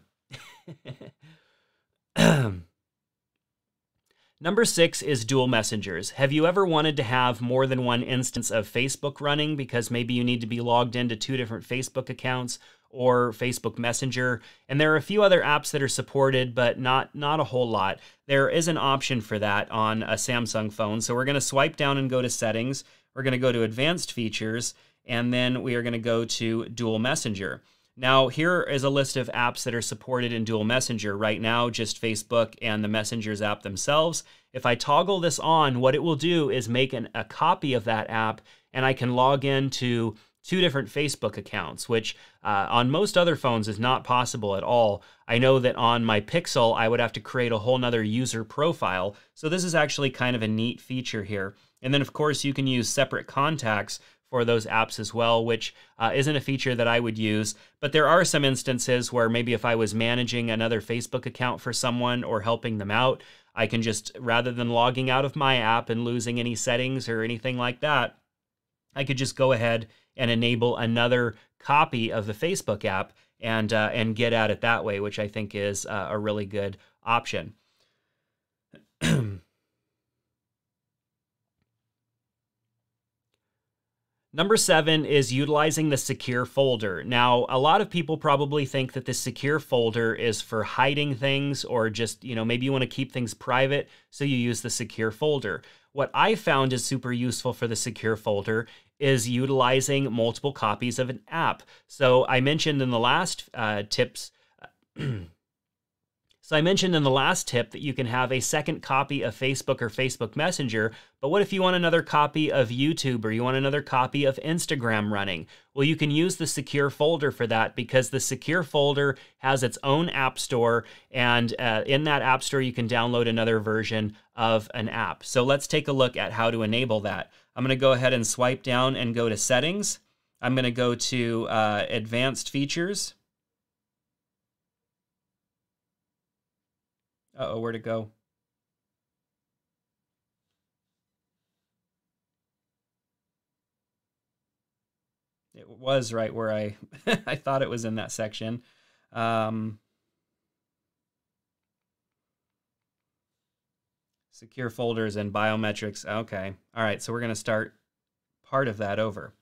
Number 6 is dual messengers. Have you ever wanted to have more than one instance of Facebook running because maybe you need to be logged into 2 different Facebook accounts or Facebook Messenger? And there are a few other apps that are supported, but not a whole lot. There is an option for that on a Samsung phone. So we're going to swipe down and go to Settings. We're going to go to Advanced Features, and then we are going to go to Dual Messenger. Now, here is a list of apps that are supported in Dual Messenger. Right now, just Facebook and the Messengers app themselves. If I toggle this on, what it will do is make a copy of that app, and I can log into 2 different Facebook accounts, which on most other phones is not possible at all. I know that on my Pixel, I would have to create a whole nother user profile. So this is actually kind of a neat feature here. And then, of course, you can use separate contacts for those apps as well, which isn't a feature that I would use. But there are some instances where maybe if I was managing another Facebook account for someone or helping them out, I can just, rather than logging out of my app and losing any settings or anything like that, I could just go ahead and enable another copy of the Facebook app and get at it that way, which I think is a really good option. Number 7 is utilizing the secure folder. Now, a lot of people probably think that the secure folder is for hiding things or just, maybe you want to keep things private, so you use the secure folder. What I found is super useful for the secure folder is utilizing multiple copies of an app. So I mentioned in the last tip that you can have a second copy of Facebook or Facebook Messenger, but what if you want another copy of YouTube or you want another copy of Instagram running? Well, you can use the secure folder for that because the secure folder has its own app store, and in that app store you can download another version of an app. So let's take a look at how to enable that. I'm going to go ahead and swipe down and go to Settings. I'm going to go to Advanced Features. Uh-oh, where'd it go? It was right where I I thought it was in that section. Secure folders and biometrics. Okay. All right, so we're going to start part of that over.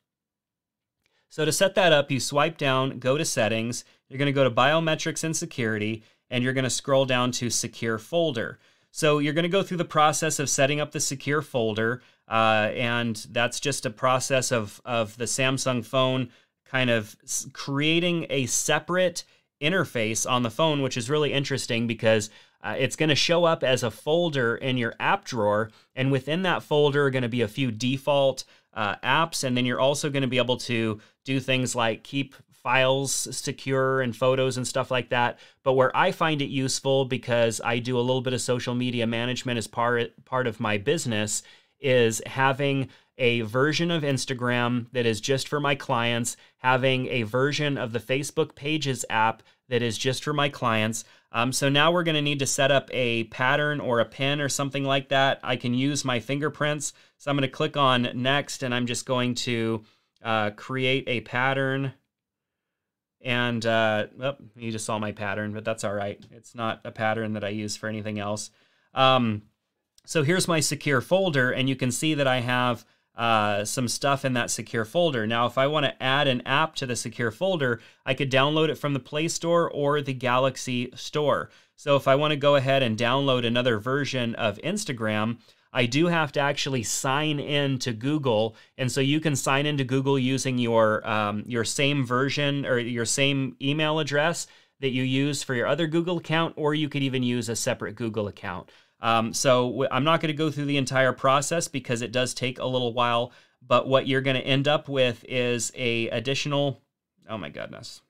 So to set that up, you swipe down, go to Settings. You're going to go to Biometrics and Security. and you're going to scroll down to Secure Folder. So you're going to go through the process of setting up the secure folder, and that's just a process of the Samsung phone kind of creating a separate interface on the phone, which is really interesting because it's going to show up as a folder in your app drawer, and within that folder are going to be a few default apps, and then you're also going to be able to do things like keep files secure and photos and stuff like that. But where I find it useful, because I do a little bit of social media management as part of my business, is having a version of Instagram that is just for my clients, having a version of the Facebook Pages app that is just for my clients. So now we're going to need to set up a pattern or a pin or something like that. I can use my fingerprints. So I'm going to click on Next, and I'm just going to create a pattern. And you just saw my pattern, but that's all right. It's not a pattern that I use for anything else. So here's my secure folder, and you can see that I have some stuff in that secure folder. Now, if I want to add an app to the secure folder, I could download it from the Play Store or the Galaxy Store. So if I want to go ahead and download another version of Instagram, I do have to actually sign in to Google, and so you can sign into Google using your same version or your same email address that you use for your other Google account, or you could even use a separate Google account. So I'm not going to go through the entire process because it does take a little while, but what you're going to end up with is a additional, oh my goodness.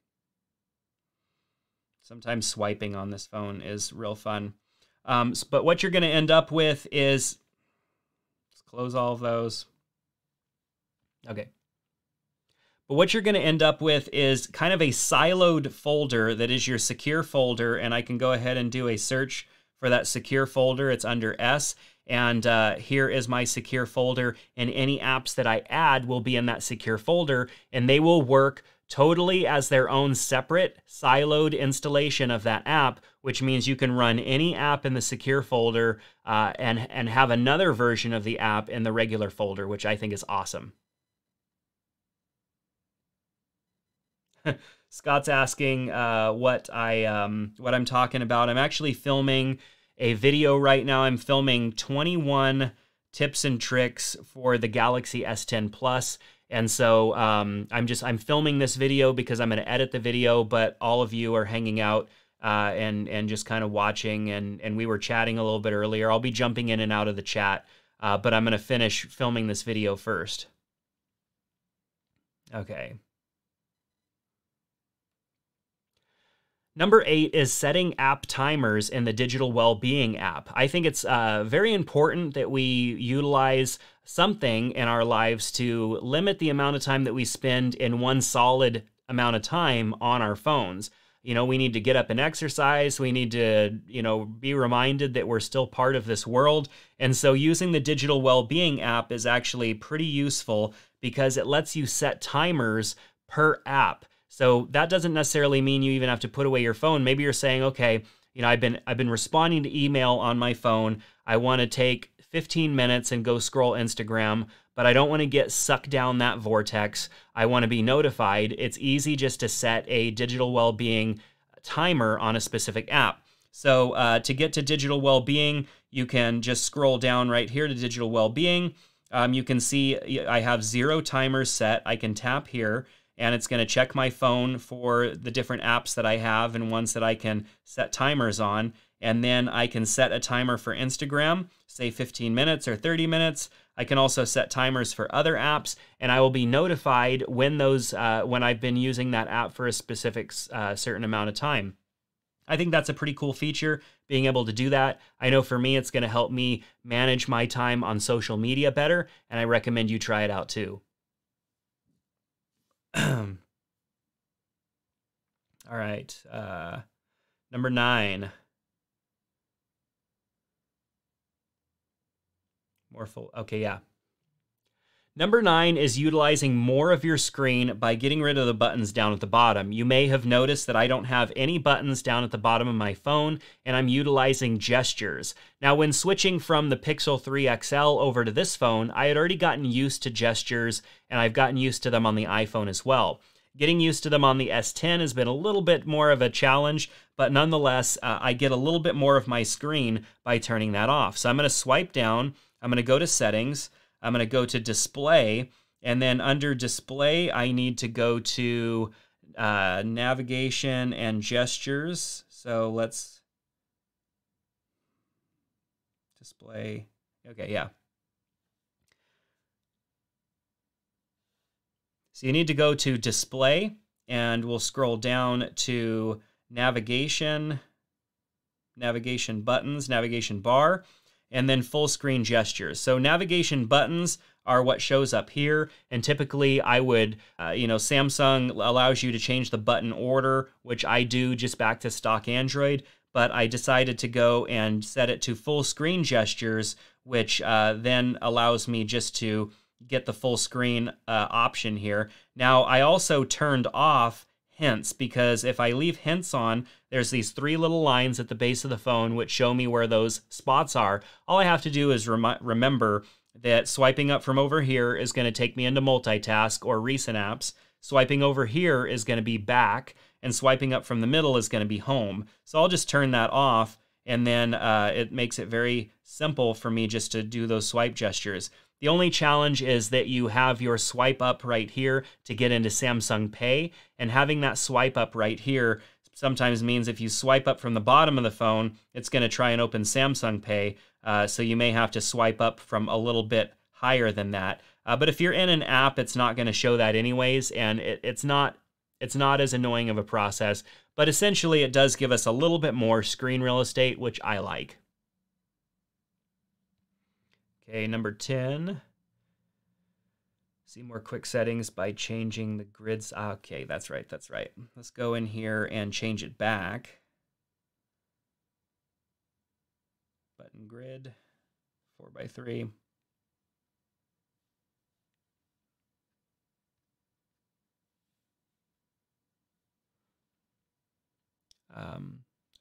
Sometimes swiping on this phone is real fun. But what you're going to end up with is, let's close all of those. Okay. But what you're going to end up with is kind of a siloed folder that is your secure folder, and I can go ahead and do a search for that secure folder. It's under S, and here is my secure folder, and any apps that I add will be in that secure folder, and they will work totally as their own separate siloed installation of that app, which means you can run any app in the secure folder and have another version of the app in the regular folder, which I think is awesome. Scott's asking what I'm talking about. I'm actually filming a video right now. I'm filming 21 tips and tricks for the Galaxy S10 Plus. And so I'm filming this video because I'm going to edit the video, but all of you are hanging out and just kind of watching, and we were chatting a little bit earlier. I'll be jumping in and out of the chat, but I'm going to finish filming this video first. Okay. Number 8 is setting app timers in the Digital Wellbeing app. I think it's very important that we utilize something in our lives to limit the amount of time that we spend in one solid amount of time on our phones. You know, we need to get up and exercise. We need to, be reminded that we're still part of this world. And so using the Digital Wellbeing app is actually pretty useful because it lets you set timers per app. So that doesn't necessarily mean you even have to put away your phone. Maybe you're saying, okay, I've been responding to email on my phone. I want to take 15 minutes and go scroll Instagram, but I don't want to get sucked down that vortex. I want to be notified. It's easy just to set a Digital Wellbeing timer on a specific app. So to get to Digital Wellbeing, you can just scroll down right here to Digital Wellbeing. You can see I have 0 timers set. I can tap here, and it's going to check my phone for the different apps that I have and ones that I can set timers on. And then I can set a timer for Instagram, say 15 minutes or 30 minutes. I can also set timers for other apps, and I will be notified when I've been using that app for a specific certain amount of time. I think that's a pretty cool feature, being able to do that. I know for me, it's going to help me manage my time on social media better, and I recommend you try it out too. All right, number 9. More full. Okay, yeah. Number 9 is utilizing more of your screen by getting rid of the buttons down at the bottom. You may have noticed that I don't have any buttons down at the bottom of my phone, and I'm utilizing gestures. Now, when switching from the Pixel 3 XL over to this phone, I had already gotten used to gestures, and I've gotten used to them on the iPhone as well. Getting used to them on the S10 has been a little bit more of a challenge, but nonetheless, I get a little bit more of my screen by turning that off. So I'm going to swipe down, I'm going to go to Settings, I'm going to go to Display, and then under Display, I need to go to Navigation and Gestures. So let's display. Okay, yeah. So you need to go to Display, and we'll scroll down to Navigation, Navigation Buttons, Navigation Bar, and then Full Screen Gestures. So navigation buttons are what shows up here, and typically I would, Samsung allows you to change the button order, which I do just back to stock Android, but I decided to go and set it to Full Screen Gestures, which then allows me just to get the full screen option here. Now, I also turned off hints, because if I leave hints on, there's these 3 little lines at the base of the phone which show me where those spots are. All I have to do is remember that swiping up from over here is going to take me into multitask or recent apps. Swiping over here is going to be back, and swiping up from the middle is going to be home. So I'll just turn that off, and then it makes it very simple for me just to do those swipe gestures. The only challenge is that you have your swipe up right here to get into Samsung Pay, and having that swipe up right here sometimes means if you swipe up from the bottom of the phone, it's going to try and open Samsung Pay, so you may have to swipe up from a little bit higher than that. But if you're in an app, it's not going to show that anyways, and it's not as annoying of a process, but essentially it does give us a little bit more screen real estate, which I like. Okay, number 10. See more quick settings by changing the grids. Okay, that's right, that's right. Let's go in here and change it back. Button grid, 4x3.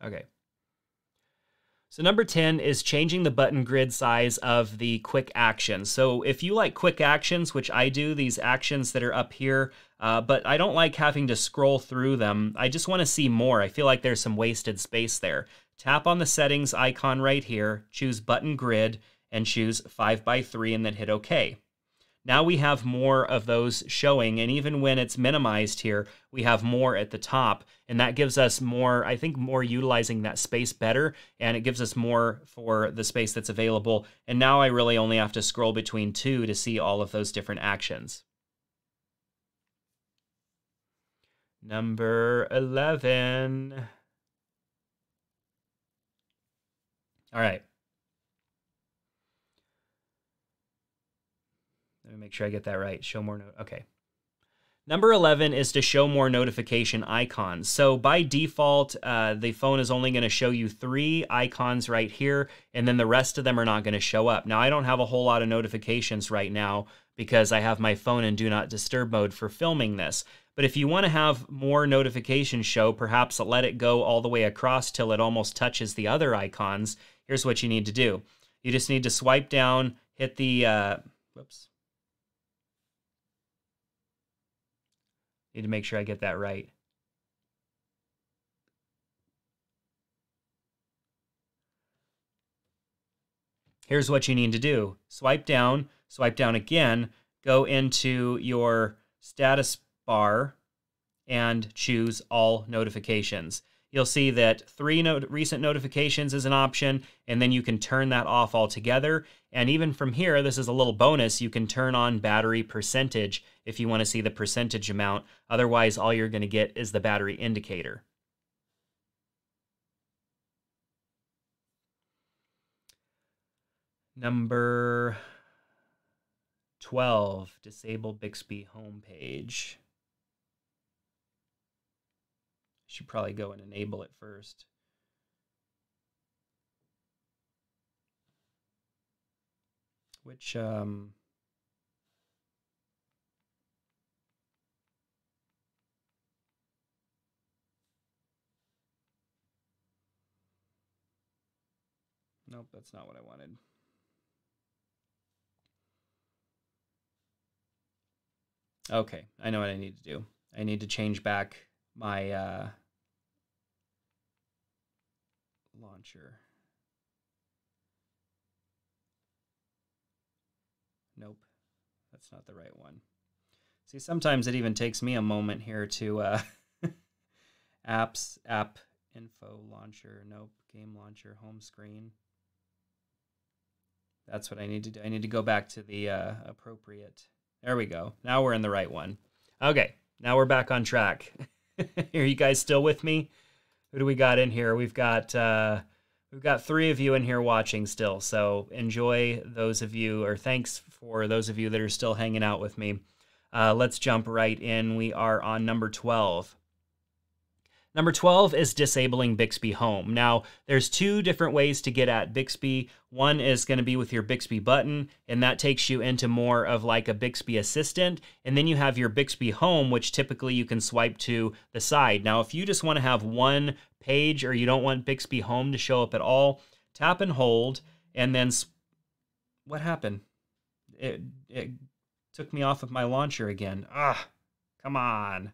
Okay. So number 10 is changing the button grid size of the quick actions. So if you like quick actions, which I do, these actions that are up here, but I don't like having to scroll through them. I just want to see more. I feel like there's some wasted space there. Tap on the settings icon right here, choose button grid, and choose 5x3, and then hit OK. Now we have more of those showing, and even when it's minimized here, we have more at the top, and that gives us more, I think, more utilizing that space better, and it gives us more for the space that's available. And now I really only have to scroll between 2 to see all of those different actions. Number 11. All right. Let me make sure I get that right. Show more. Okay. Number 11 is to show more notification icons. So by default, the phone is only going to show you 3 icons right here, and then the rest of them are not going to show up. Now, I don't have a whole lot of notifications right now because I have my phone in Do Not Disturb mode for filming this. But if you want to have more notifications show, perhaps let it go all the way across till it almost touches the other icons. Here's what you need to do. You just need to swipe down, hit the, whoops. Need to make sure I get that right. Here's what you need to do. Swipe down again, go into your status bar and choose all notifications. You'll see that 3 recent notifications is an option, and then you can turn that off altogether. And even from here, this is a little bonus, you can turn on battery percentage if you want to see the percentage amount. Otherwise, all you're going to get is the battery indicator. Number 12, disable Bixby homepage. Should probably go and enable it first. Which, nope, that's not what I wanted. Okay, I know what I need to do. I need to change back my launcher. Nope, that's not the right one. See, sometimes it even takes me a moment here to apps, app info launcher. Nope, game launcher, home screen. That's what I need to do. I need to go back to the appropriate. There we go. Now we're in the right one. Okay, now we're back on track. Are you guys still with me? Who do we got in here? We've got 3 of you in here watching still. So enjoy those of you, or thanks for those of you that are still hanging out with me. Let's jump right in. We are on number 12. Number 12 is disabling Bixby Home. Now, there's 2 different ways to get at Bixby. One is going to be with your Bixby button, and that takes you into more of like a Bixby assistant. And then you have your Bixby Home, which typically you can swipe to the side. Now, if you just want to have one page or you don't want Bixby Home to show up at all, tap and hold, and then what happened? It took me off of my launcher again. Ah, come on.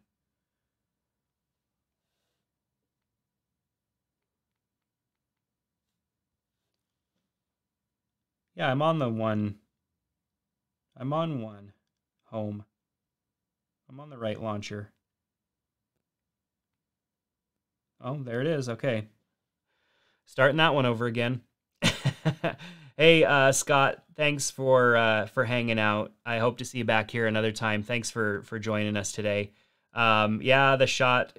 Yeah, I'm on the one. I'm on one. Home. I'm on the right launcher. Oh, there it is. Okay. Starting that one over again. Hey, Scott, thanks for hanging out. I hope to see you back here another time. Thanks for joining us today. Yeah, this shot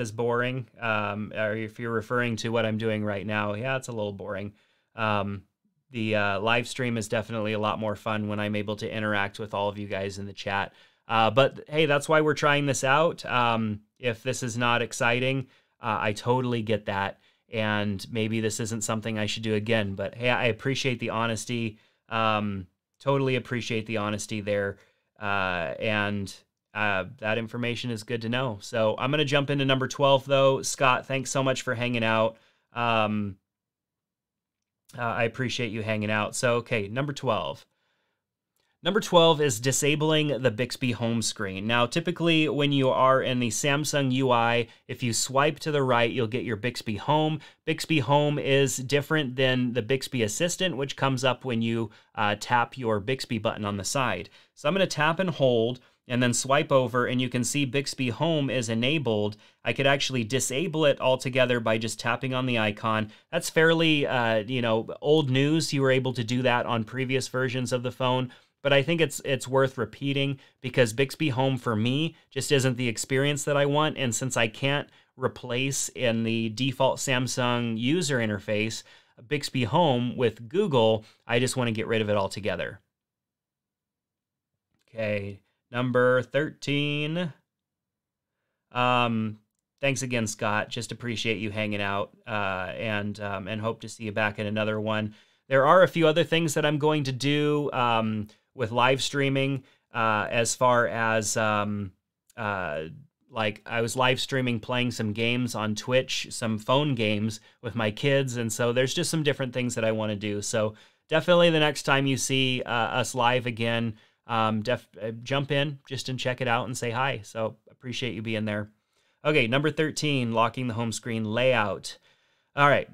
is boring. Or if you're referring to what I'm doing right now, yeah, it's a little boring. The live stream is definitely a lot more fun when I'm able to interact with all of you guys in the chat. But hey, that's why we're trying this out. If this is not exciting, I totally get that. And maybe this isn't something I should do again. But hey, I appreciate the honesty. Totally appreciate the honesty there. And that information is good to know. So I'm going to jump into number 12, though. Scott, thanks so much for hanging out. I appreciate you hanging out. So, okay, number 12. Number 12 is disabling the Bixby home screen. Now, typically when you are in the Samsung UI, if you swipe to the right, you'll get your Bixby Home. Bixby Home is different than the Bixby Assistant, which comes up when you tap your Bixby button on the side. So I'm going to tap and hold and then swipe over, and you can see Bixby Home is enabled. I could actually disable it altogether by just tapping on the icon. That's fairly, old news. You were able to do that on previous versions of the phone. But I think it's worth repeating because Bixby Home for me just isn't the experience that I want. And since I can't replace in the default Samsung user interface Bixby Home with Google, I just want to get rid of it altogether. Okay, number 13. Thanks again, Scott. Just appreciate you hanging out and hope to see you back in another one. There are a few other things that I'm going to do with live streaming as far as like I was live streaming playing some games on Twitch, some phone games with my kids. And so there's just some different things that I want to do. So definitely the next time you see us live again, jump in just and check it out and say hi. So appreciate you being there. Okay, number 13, locking the home screen layout. All right.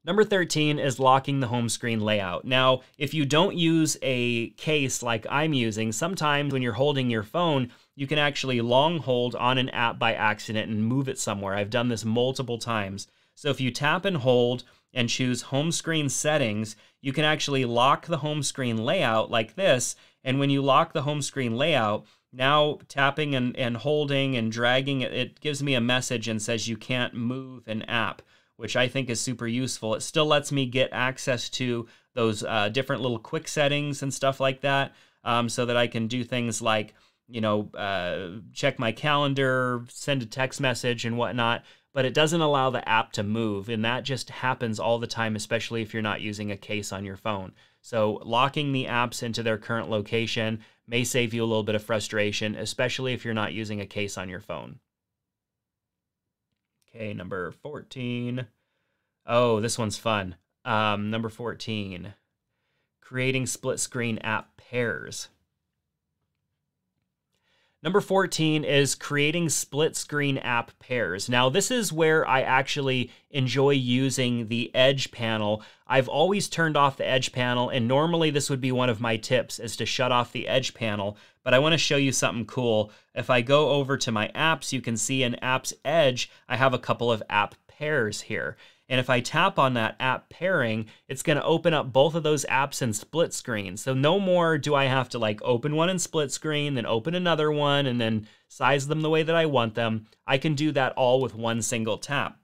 Number 13 is locking the home screen layout. Now, if you don't use a case like I'm using, sometimes when you're holding your phone, you can actually long hold on an app by accident and move it somewhere. I've done this multiple times. So if you tap and hold and choose home screen settings, you can actually lock the home screen layout like this. And when you lock the home screen layout, now tapping and holding and dragging, it gives me a message and says you can't move an app, which I think is super useful. It still lets me get access to those different little quick settings and stuff like that, so that I can do things like, check my calendar, send a text message and whatnot, but it doesn't allow the app to move, and that just happens all the time, especially if you're not using a case on your phone. So locking the apps into their current location may save you a little bit of frustration, especially if you're not using a case on your phone. Okay, number 14. Oh, this one's fun. Number 14, creating split screen app pairs. Number 14 is creating split screen app pairs. Now, this is where I actually enjoy using the Edge panel. I've always turned off the Edge panel, and normally this would be one of my tips, is to shut off the Edge panel, but I want to show you something cool. If I go over to my apps, you can see in Apps Edge, I have a couple of app pairs here. And if I tap on that app pairing, it's going to open up both of those apps in split screen. So no more do I have to like open one in split screen, then open another one, and then size them the way that I want them. I can do that all with one single tap.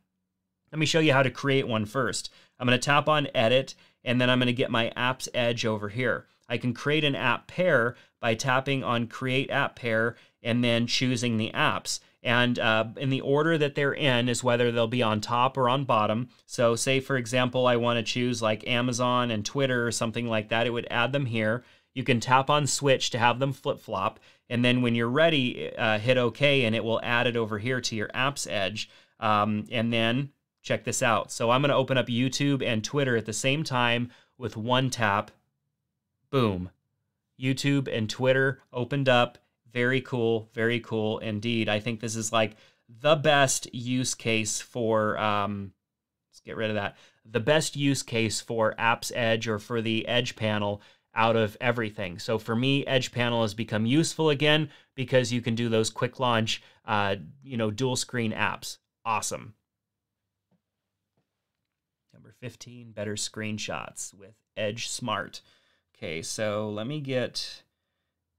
Let me show you how to create one first. I'm going to tap on Edit, and then I'm going to get my Apps Edge over here. I can create an app pair by tapping on Create App Pair and then choosing the apps. And in the order that they're in is whether they'll be on top or on bottom. So say, for example, I want to choose like Amazon and Twitter or something like that. It would add them here. You can tap on Switch to have them flip-flop. And then when you're ready, hit OK, and it will add it over here to your Apps Edge. And then check this out. So I'm going to open up YouTube and Twitter at the same time with one tap. Boom. YouTube and Twitter opened up. Very cool indeed. I think this is like the best use case for, let's get rid of that, the best use case for Apps Edge or for the Edge panel out of everything. So for me, Edge panel has become useful again because you can do those quick launch, dual screen apps. Awesome. Number 15, better screenshots with Edge Smart. Okay, so let me get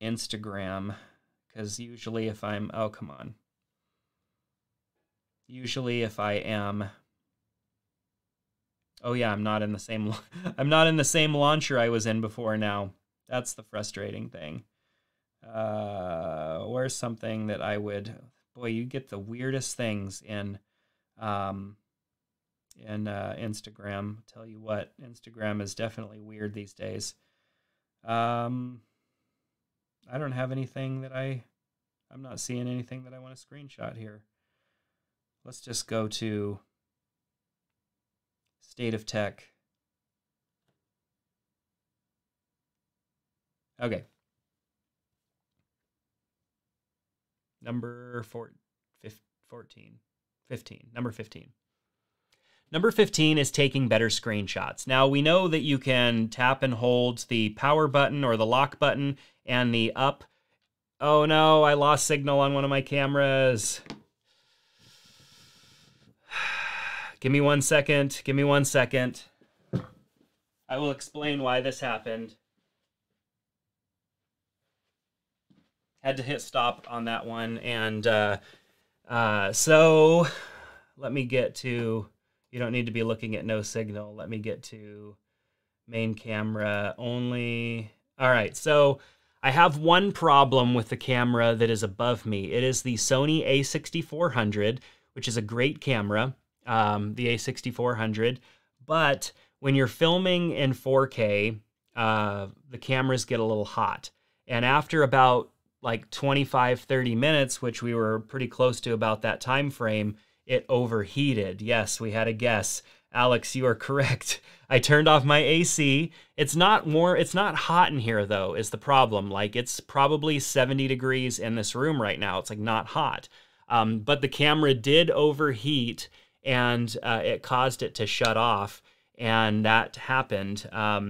Instagram. Because usually if I'm, oh, come on. Usually if I am, oh yeah, I'm not in the same launcher I was in before now. That's the frustrating thing. Where's something that I would, boy, you get the weirdest things in Instagram. Tell you what, Instagram is definitely weird these days. I don't have anything that I'm not seeing anything that I want to screenshot here. Let's just go to State of Tech. Okay. Number 15. Number 15. Number 15 is taking better screenshots. Now, we know that you can tap and hold the power button or the lock button and the up. Oh no, I lost signal on one of my cameras. Give me 1 second. Give me 1 second. I will explain why this happened. Had to hit stop on that one. And so let me get to... You don't need to be looking at no signal. Let me get to main camera only. All right, so I have one problem with the camera that is above me. It is the Sony a6400, which is a great camera, the a6400. But when you're filming in 4K, the cameras get a little hot. And after about like 25, 30 minutes, which we were pretty close to about that time frame, it overheated. Yes, we had a guess. Alex, you are correct. I turned off my AC. It's not hot in here though, is the problem. Like it's probably 70 degrees in this room right now. It's like not hot. But the camera did overheat and it caused it to shut off, and that happened.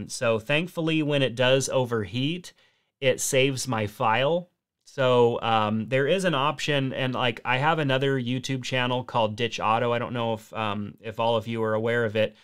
So thankfully when it does overheat, it saves my file. So there is an option, and like I have another YouTube channel called Ditch Auto. I don't know if all of you are aware of it.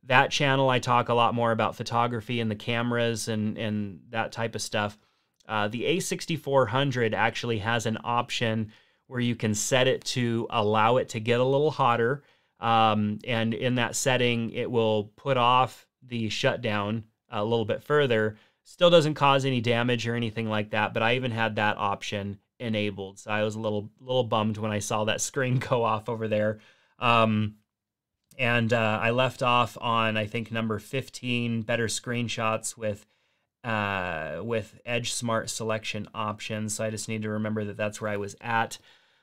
That channel, I talk a lot more about photography and the cameras and that type of stuff. The a6400 actually has an option where you can set it to allow it to get a little hotter. And in that setting, it will put off the shutdown a little bit further. Still doesn't cause any damage or anything like that, but I even had that option enabled. So I was a little bummed when I saw that screen go off over there. And I left off on, I think, number 15, better screenshots with Edge Smart selection options. So I just need to remember that that's where I was at.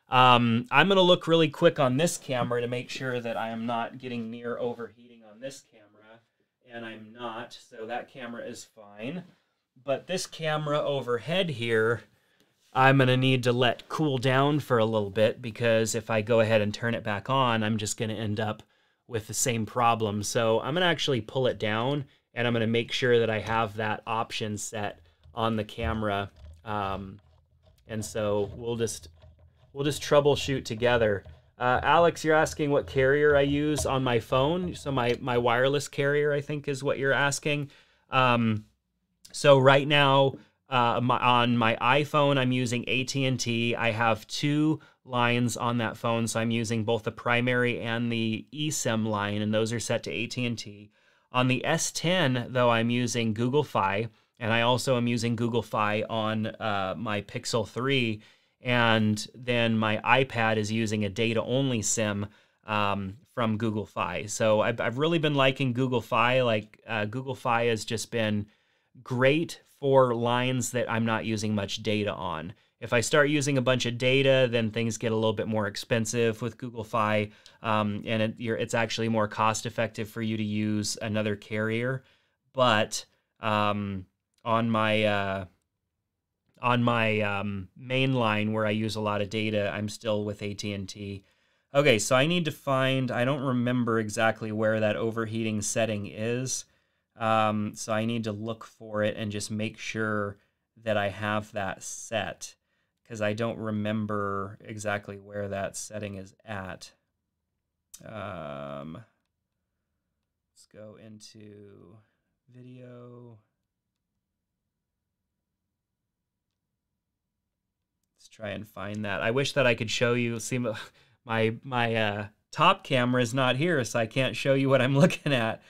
I'm going to look really quick on this camera to make sure that I am not getting near overheating on this camera. And I'm not, so that camera is fine. But this camera overhead here, I'm going to need to let cool down for a little bit, because if I go ahead and turn it back on, I'm just going to end up with the same problem. So I'm going to actually pull it down, and I'm going to make sure that I have that option set on the camera. And so we'll just troubleshoot together. Alex, you're asking what carrier I use on my phone. So my wireless carrier, I think, is what you're asking. So right now, on my iPhone, I'm using AT&T. I have 2 lines on that phone, so I'm using both the primary and the eSIM line, and those are set to AT&T. On the S10, though, I'm using Google Fi, and I also am using Google Fi on my Pixel 3, and then my iPad is using a data-only SIM from Google Fi. So I've really been liking Google Fi. Like Google Fi has just been great for lines that I'm not using much data on. If I start using a bunch of data, then things get a little bit more expensive with Google Fi, and it's actually more cost-effective for you to use another carrier. But on my main line where I use a lot of data, I'm still with AT&T. Okay, so I need to find, I don't remember exactly where that overheating setting is. So I need to look for it and just make sure that I have that set, because I don't remember exactly where that setting is at. Let's go into video. Let's try and find that. I wish that I could show you. See, my top camera is not here, so I can't show you what I'm looking at.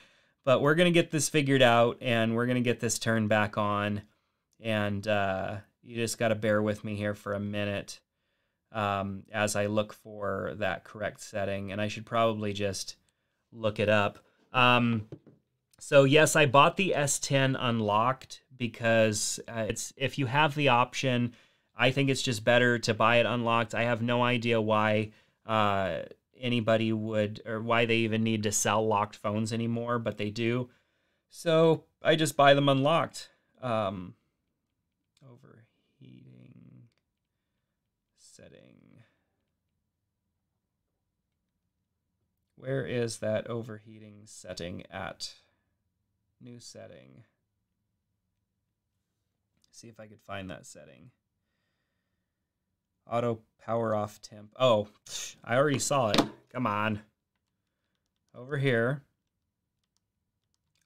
But we're going to get this figured out, and we're going to get this turned back on. And you just got to bear with me here for a minute as I look for that correct setting. And I should probably just look it up. So yes, I bought the S10 unlocked because if you have the option, I think it's just better to buy it unlocked. I have no idea why anybody would, or why they even need to sell locked phones anymore, but they do. So I just buy them unlocked. Overheating setting. Where is that overheating setting at? New setting. See if I could find that setting. Auto power off temp. Oh, I already saw it. Come on. Over here.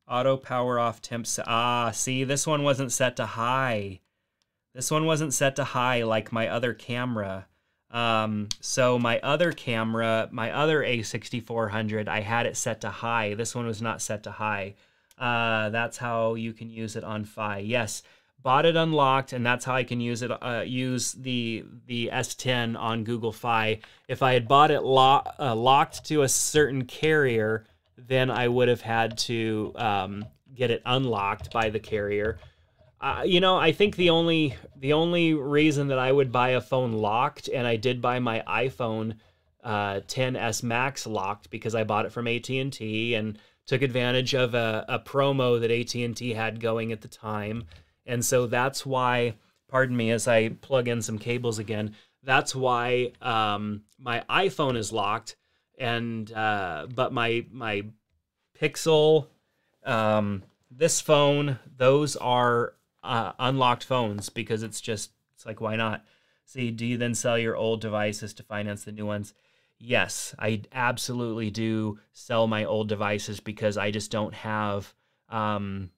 Auto power off temp. See, this one wasn't set to high. This one wasn't set to high like my other camera. So my other camera, my other A6400, I had it set to high. This one was not set to high. That's how you can use it on Fi. Yes. Bought it unlocked, and that's how I can use it. Use the S10 on Google Fi. If I had bought it locked to a certain carrier, then I would have had to get it unlocked by the carrier. You know, I think the only reason that I would buy a phone locked, and I did buy my iPhone XS Max locked because I bought it from AT&T and took advantage of a promo that AT&T had going at the time. And so that's why, pardon me as I plug in some cables again, that's why my iPhone is locked, and but my Pixel, this phone, those are unlocked phones, because it's like, why not? See, do you then sell your old devices to finance the new ones? Yes, I absolutely do sell my old devices because I just don't have endless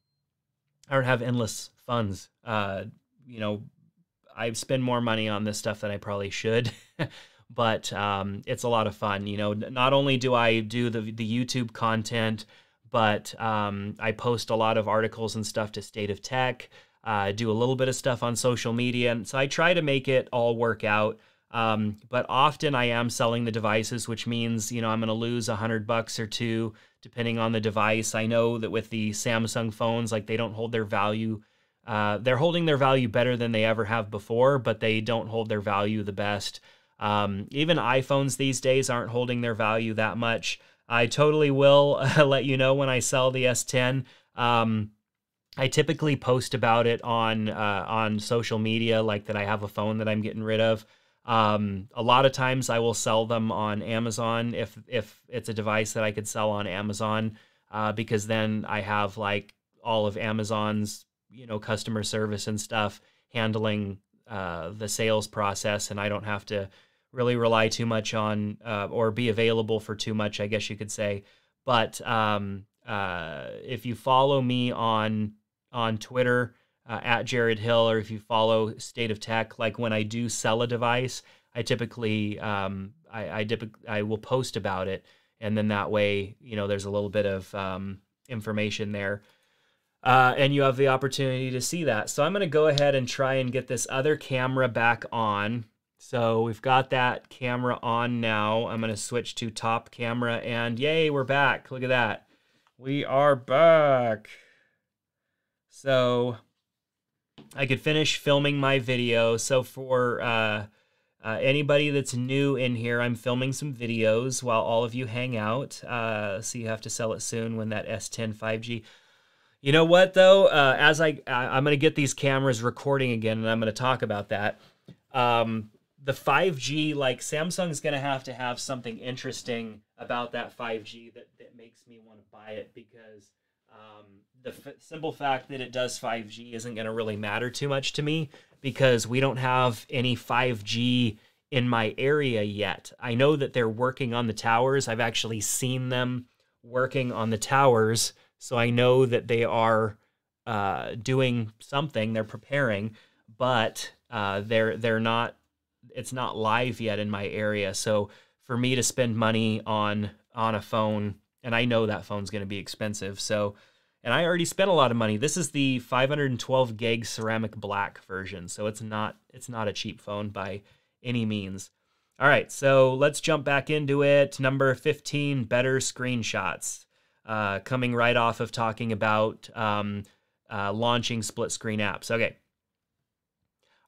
funds. You know, I spend more money on this stuff than I probably should, but it's a lot of fun. You know, not only do I do the YouTube content, but I post a lot of articles and stuff to State of Tech, do a little bit of stuff on social media, and so I try to make it all work out. But often I am selling the devices, which means, you know, I'm going to lose $100 or $2 depending on the device. I know that with the Samsung phones, like, they don't hold their value. They're holding their value better than they ever have before, but they don't hold their value the best. Even iPhones these days aren't holding their value that much. I totally will let you know when I sell the S10. I typically post about it on social media, like that I have a phone that I'm getting rid of. A lot of times I will sell them on Amazon if it's a device that I could sell on Amazon, because then I have like all of Amazon's, you know, customer service and stuff handling the sales process, and I don't have to really rely too much on or be available for too much, I guess you could say. But if you follow me on Twitter at Jared Hill, or if you follow State of Tech, like when I do sell a device, I typically I will post about it, and then that way, you know, there's a little bit of information there. And you have the opportunity to see that. So I'm going to go ahead and try and get this other camera back on. So we've got that camera on now. I'm going to switch to top camera, and yay, we're back. Look at that. We are back. So I could finish filming my video. So for anybody that's new in here, I'm filming some videos while all of you hang out. So you have to sell it soon when that S10 5G. You know what, though? As I'm going to get these cameras recording again, and I'm going to talk about that. The 5G, like Samsung's going to have something interesting about that 5G that makes me want to buy it, because the simple fact that it does 5G isn't going to really matter too much to me, because we don't have any 5G in my area yet. I know that they're working on the towers. I've actually seen them working on the towers, so I know that they are doing something. They're preparing, but they're not. It's not live yet in my area. So for me to spend money on a phone, and I know that phone's going to be expensive. So, and I already spent a lot of money. This is the 512 gig ceramic black version, so it's not a cheap phone by any means. All right, so let's jump back into it. Number 15, better screenshots. Coming right off of talking about launching split screen apps. Okay.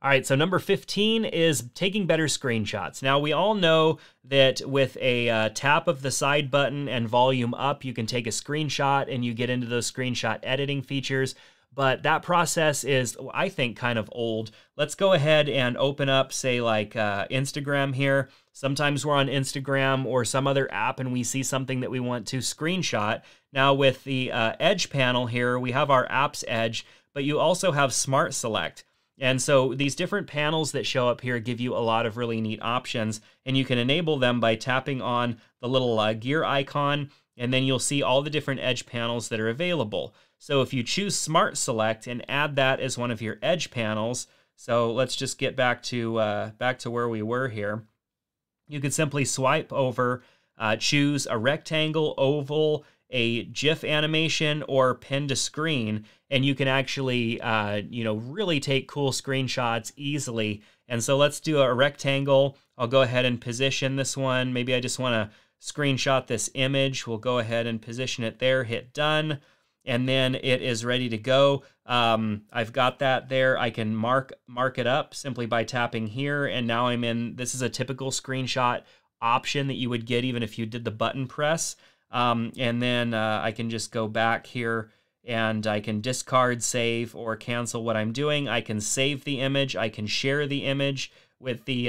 All right, so number 15 is taking better screenshots. Now, we all know that with a tap of the side button and volume up, you can take a screenshot and you get into those screenshot editing features. But that process is, I think, kind of old. Let's go ahead and open up, say, like Instagram here. Sometimes we're on Instagram or some other app and we see something that we want to screenshot. Now, with the Edge panel here, we have our Apps Edge, but you also have Smart Select. And so these different panels that show up here give you a lot of really neat options, and you can enable them by tapping on the little gear icon, and then you'll see all the different Edge panels that are available. So if you choose Smart Select and add that as one of your Edge panels, so let's just get back to where we were here. You can simply swipe over, choose a rectangle, oval, a GIF animation, or pin to screen, and you can actually, really take cool screenshots easily. And so let's do a rectangle. I'll go ahead and position this one. Maybe I just want to screenshot this image. We'll go ahead and position it there, hit done, and then it is ready to go. I've got that there. I can mark it up simply by tapping here, and now I'm in. This is a typical screenshot option that you would get even if you did the button press. And then I can just go back here and I can discard, save, or cancel what I'm doing. I can save the image. I can share the image with the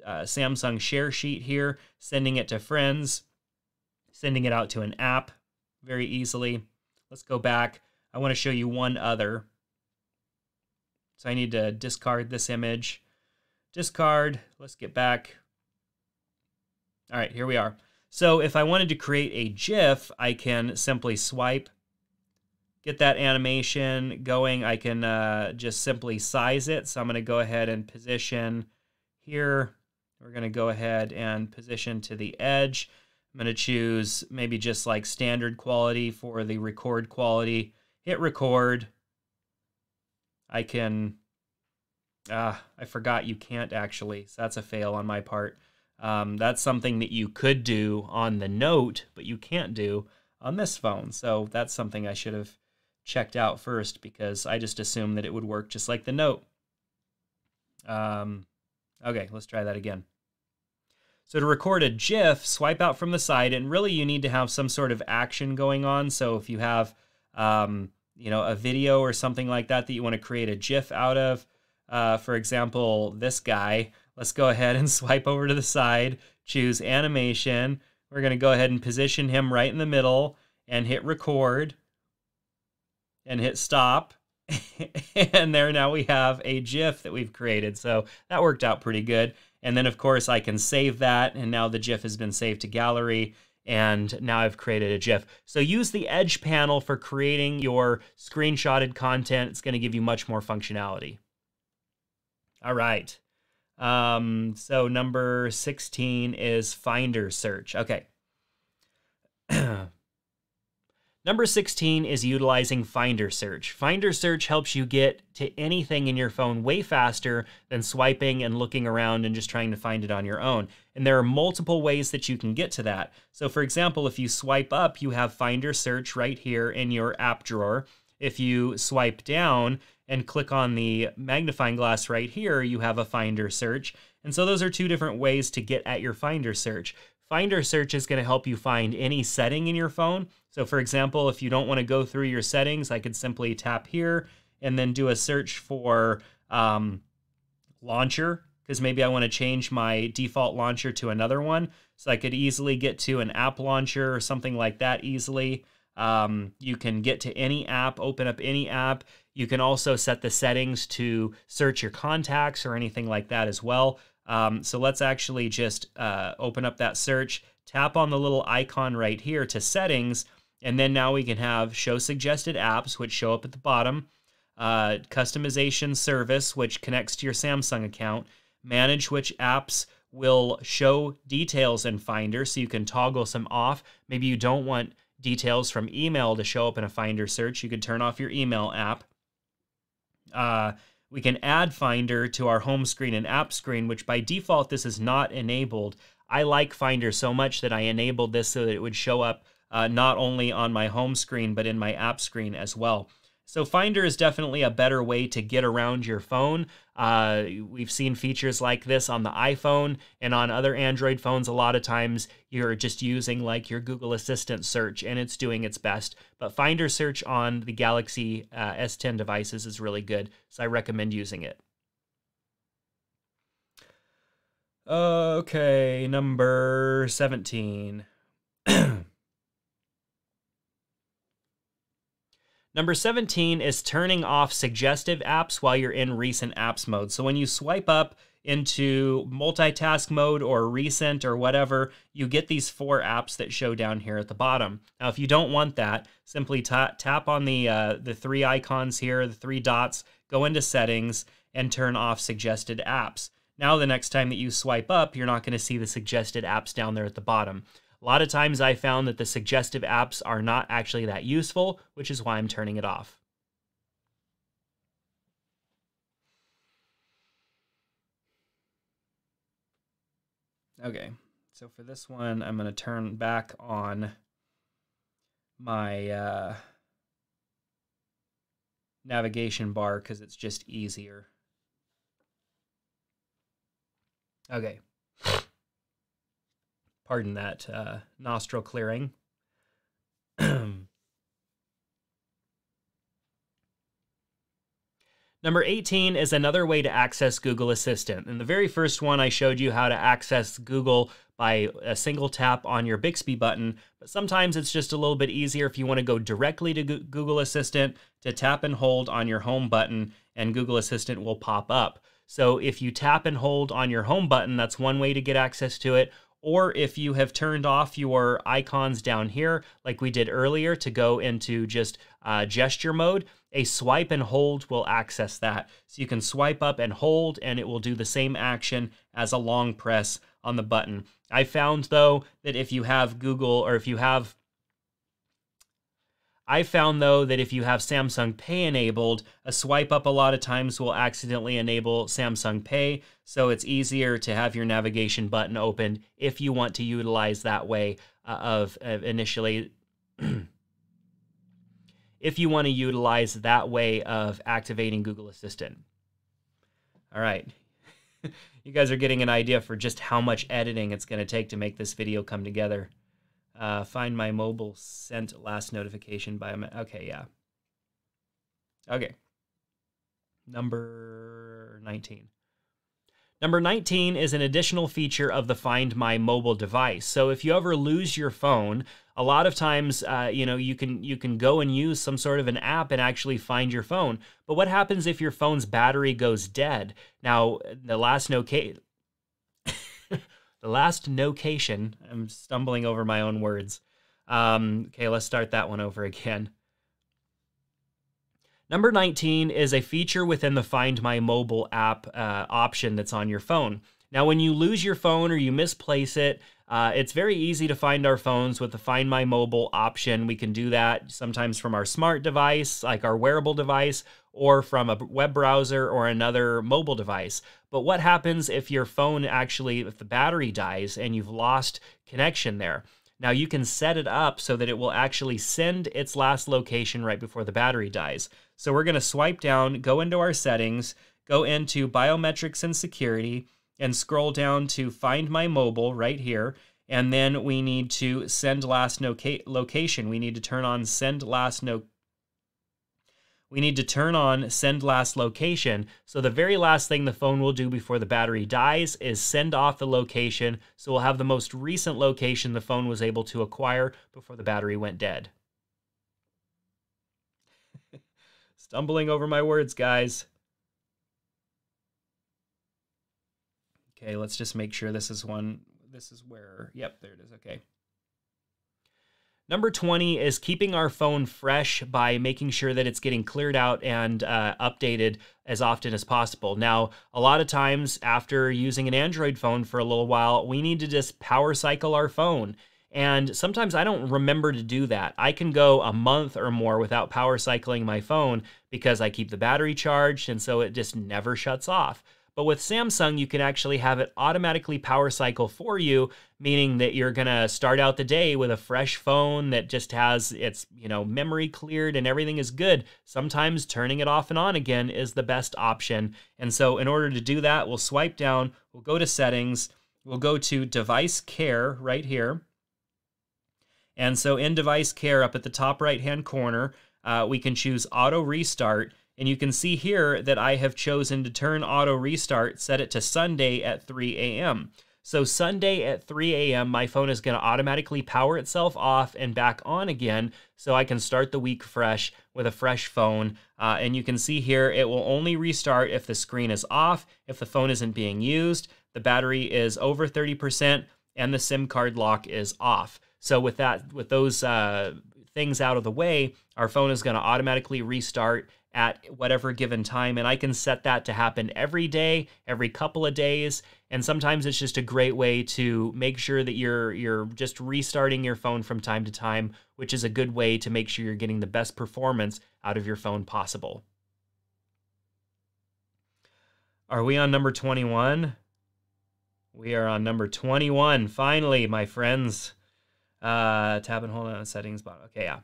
Samsung share sheet here, sending it to friends, sending it out to an app very easily. Let's go back. I want to show you one other. So I need to discard this image. Discard. Let's get back. All right, here we are. So if I wanted to create a GIF, I can simply swipe, get that animation going. I can just simply size it. So I'm going to go ahead and position here. We're going to go ahead and position to the edge. I'm going to choose maybe just like standard quality for the record quality. Hit record. I can, I forgot you can't actually, so that's a fail on my part. That's something that you could do on the Note, but you can't do on this phone. So that's something I should have checked out first, because I just assumed that it would work just like the Note. Okay, let's try that again. So to record a GIF, swipe out from the side, and really you need to have some sort of action going on. So if you have, a video or something like that you want to create a GIF out of. For example, this guy. Let's go ahead and swipe over to the side, choose animation. We're going to go ahead and position him right in the middle and hit record and hit stop. And there, now we have a GIF that we've created. So that worked out pretty good. And then of course I can save that, and now the GIF has been saved to gallery, and now I've created a GIF. So use the Edge panel for creating your screenshotted content. It's going to give you much more functionality. All right. So number 16 is Finder search. Okay. Number 16 is utilizing Finder search. Finder search helps you get to anything in your phone way faster than swiping and looking around and just trying to find it on your own. And there are multiple ways that you can get to that. So for example, if you swipe up, you have Finder search right here in your app drawer. If you swipe down and click on the magnifying glass right here, you have a Finder search. And so those are two different ways to get at your Finder search. Finder search is going to help you find any setting in your phone. So for example, if you don't want to go through your settings, I could simply tap here and then do a search for launcher, because maybe I want to change my default launcher to another one. So I could easily get to an app launcher or something like that easily. You can get to any app, open up any app. You can also set the settings to search your contacts or anything like that as well. So let's actually just open up that search, tap on the little icon right here to settings, and then now we can have show suggested apps, which show up at the bottom, customization service, which connects to your Samsung account, manage which apps will show details in Finder, so you can toggle some off. Maybe you don't want details from email to show up in a Finder search. You could turn off your email app. We can add Finder to our home screen and app screen, which by default, this is not enabled. I like Finder so much that I enabled this so that it would show up not only on my home screen, but in my app screen as well. So Finder is definitely a better way to get around your phone. We've seen features like this on the iPhone and on other Android phones. A lot of times you're just using like your Google Assistant search and it's doing its best. But Finder search on the Galaxy S10 devices is really good, so I recommend using it. Okay, number 17. Number 17 is turning off suggestive apps while you're in recent apps mode. So when you swipe up into multitask mode or recent or whatever, you get these 4 apps that show down here at the bottom. Now, if you don't want that, simply tap on the 3 icons here, the 3 dots, go into settings and turn off suggested apps. Now, the next time that you swipe up, you're not going to see the suggested apps down there at the bottom. A lot of times I found that the suggestive apps are not actually that useful, which is why I'm turning it off. Okay, so for this one, I'm going to turn back on my navigation bar because it's just easier. Okay. Pardon that nostril clearing. Number 18 is another way to access Google Assistant. In the very first one, I showed you how to access Google by a single tap on your Bixby button, but sometimes it's just a little bit easier if you want to go directly to Google Assistant to tap and hold on your home button, and Google Assistant will pop up. So if you tap and hold on your home button, that's one way to get access to it. Or if you have turned off your icons down here, like we did earlier, to go into just gesture mode, a swipe and hold will access that. So you can swipe up and hold, and it will do the same action as a long press on the button. I found, though, that if you have Google, or if you have Samsung Pay enabled, a swipe up a lot of times will accidentally enable Samsung Pay, so it's easier to have your navigation button opened if you want to utilize that way initially. If you want to utilize that way of activating Google Assistant. All right. You guys are getting an idea for just how much editing it's going to take to make this video come together. Find my mobile sent last notification by okay, yeah. Okay. Number 19. Number 19 is an additional feature of the Find My mobile device. So if you ever lose your phone, a lot of times, you can go and use some sort of an app and actually find your phone. But what happens if your phone's battery goes dead? Now, the last nocation, I'm stumbling over my own words. Okay, let's start that one over again. Number 19 is a feature within the Find My mobile app option that's on your phone. Now, when you lose your phone or you misplace it, it's very easy to find our phones with the Find My mobile option. We can do that sometimes from our smart device, like our wearable device, or from a web browser or another mobile device. But what happens if your phone actually, if the battery dies and you've lost connection there? Now, you can set it up so that it will actually send its last location right before the battery dies. So we're going to swipe down, go into our settings, go into biometrics and security, and scroll down to Find My mobile right here. And then we need to send last location. We need to turn on send last location. So the very last thing the phone will do before the battery dies is send off the location. So we'll have the most recent location the phone was able to acquire before the battery went dead. Stumbling over my words, guys. Okay, let's just make sure this is where, yep, there it is, okay. Number 20 is keeping our phone fresh by making sure that it's getting cleared out and updated as often as possible. Now, a lot of times after using an Android phone for a little while, we need to just power cycle our phone. And sometimes I don't remember to do that. I can go a month or more without power cycling my phone because I keep the battery charged, and so it just never shuts off. But with Samsung, you can actually have it automatically power cycle for you, meaning that you're going to start out the day with a fresh phone that just has its, memory cleared and everything is good. Sometimes turning it off and on again is the best option. And so in order to do that, we'll swipe down, we'll go to settings, we'll go to device care right here. And so in device care up at the top right-hand corner, we can choose auto restart. And you can see here that I have chosen to turn auto restart, set it to Sunday at 3 a.m. So Sunday at 3 a.m., my phone is going to automatically power itself off and back on again so I can start the week fresh with a fresh phone. And you can see here it will only restart if the screen is off, if the phone isn't being used, the battery is over 30%, and the SIM card lock is off. So with those things out of the way, our phone is going to automatically restart at whatever given time, and I can set that to happen every day, every couple of days, and sometimes it's just a great way to make sure that you're just restarting your phone from time to time, which is a good way to make sure you're getting the best performance out of your phone possible. Are we on number 21? We are on number 21, finally, my friends. Tab and hold on settings button. Okay, yeah.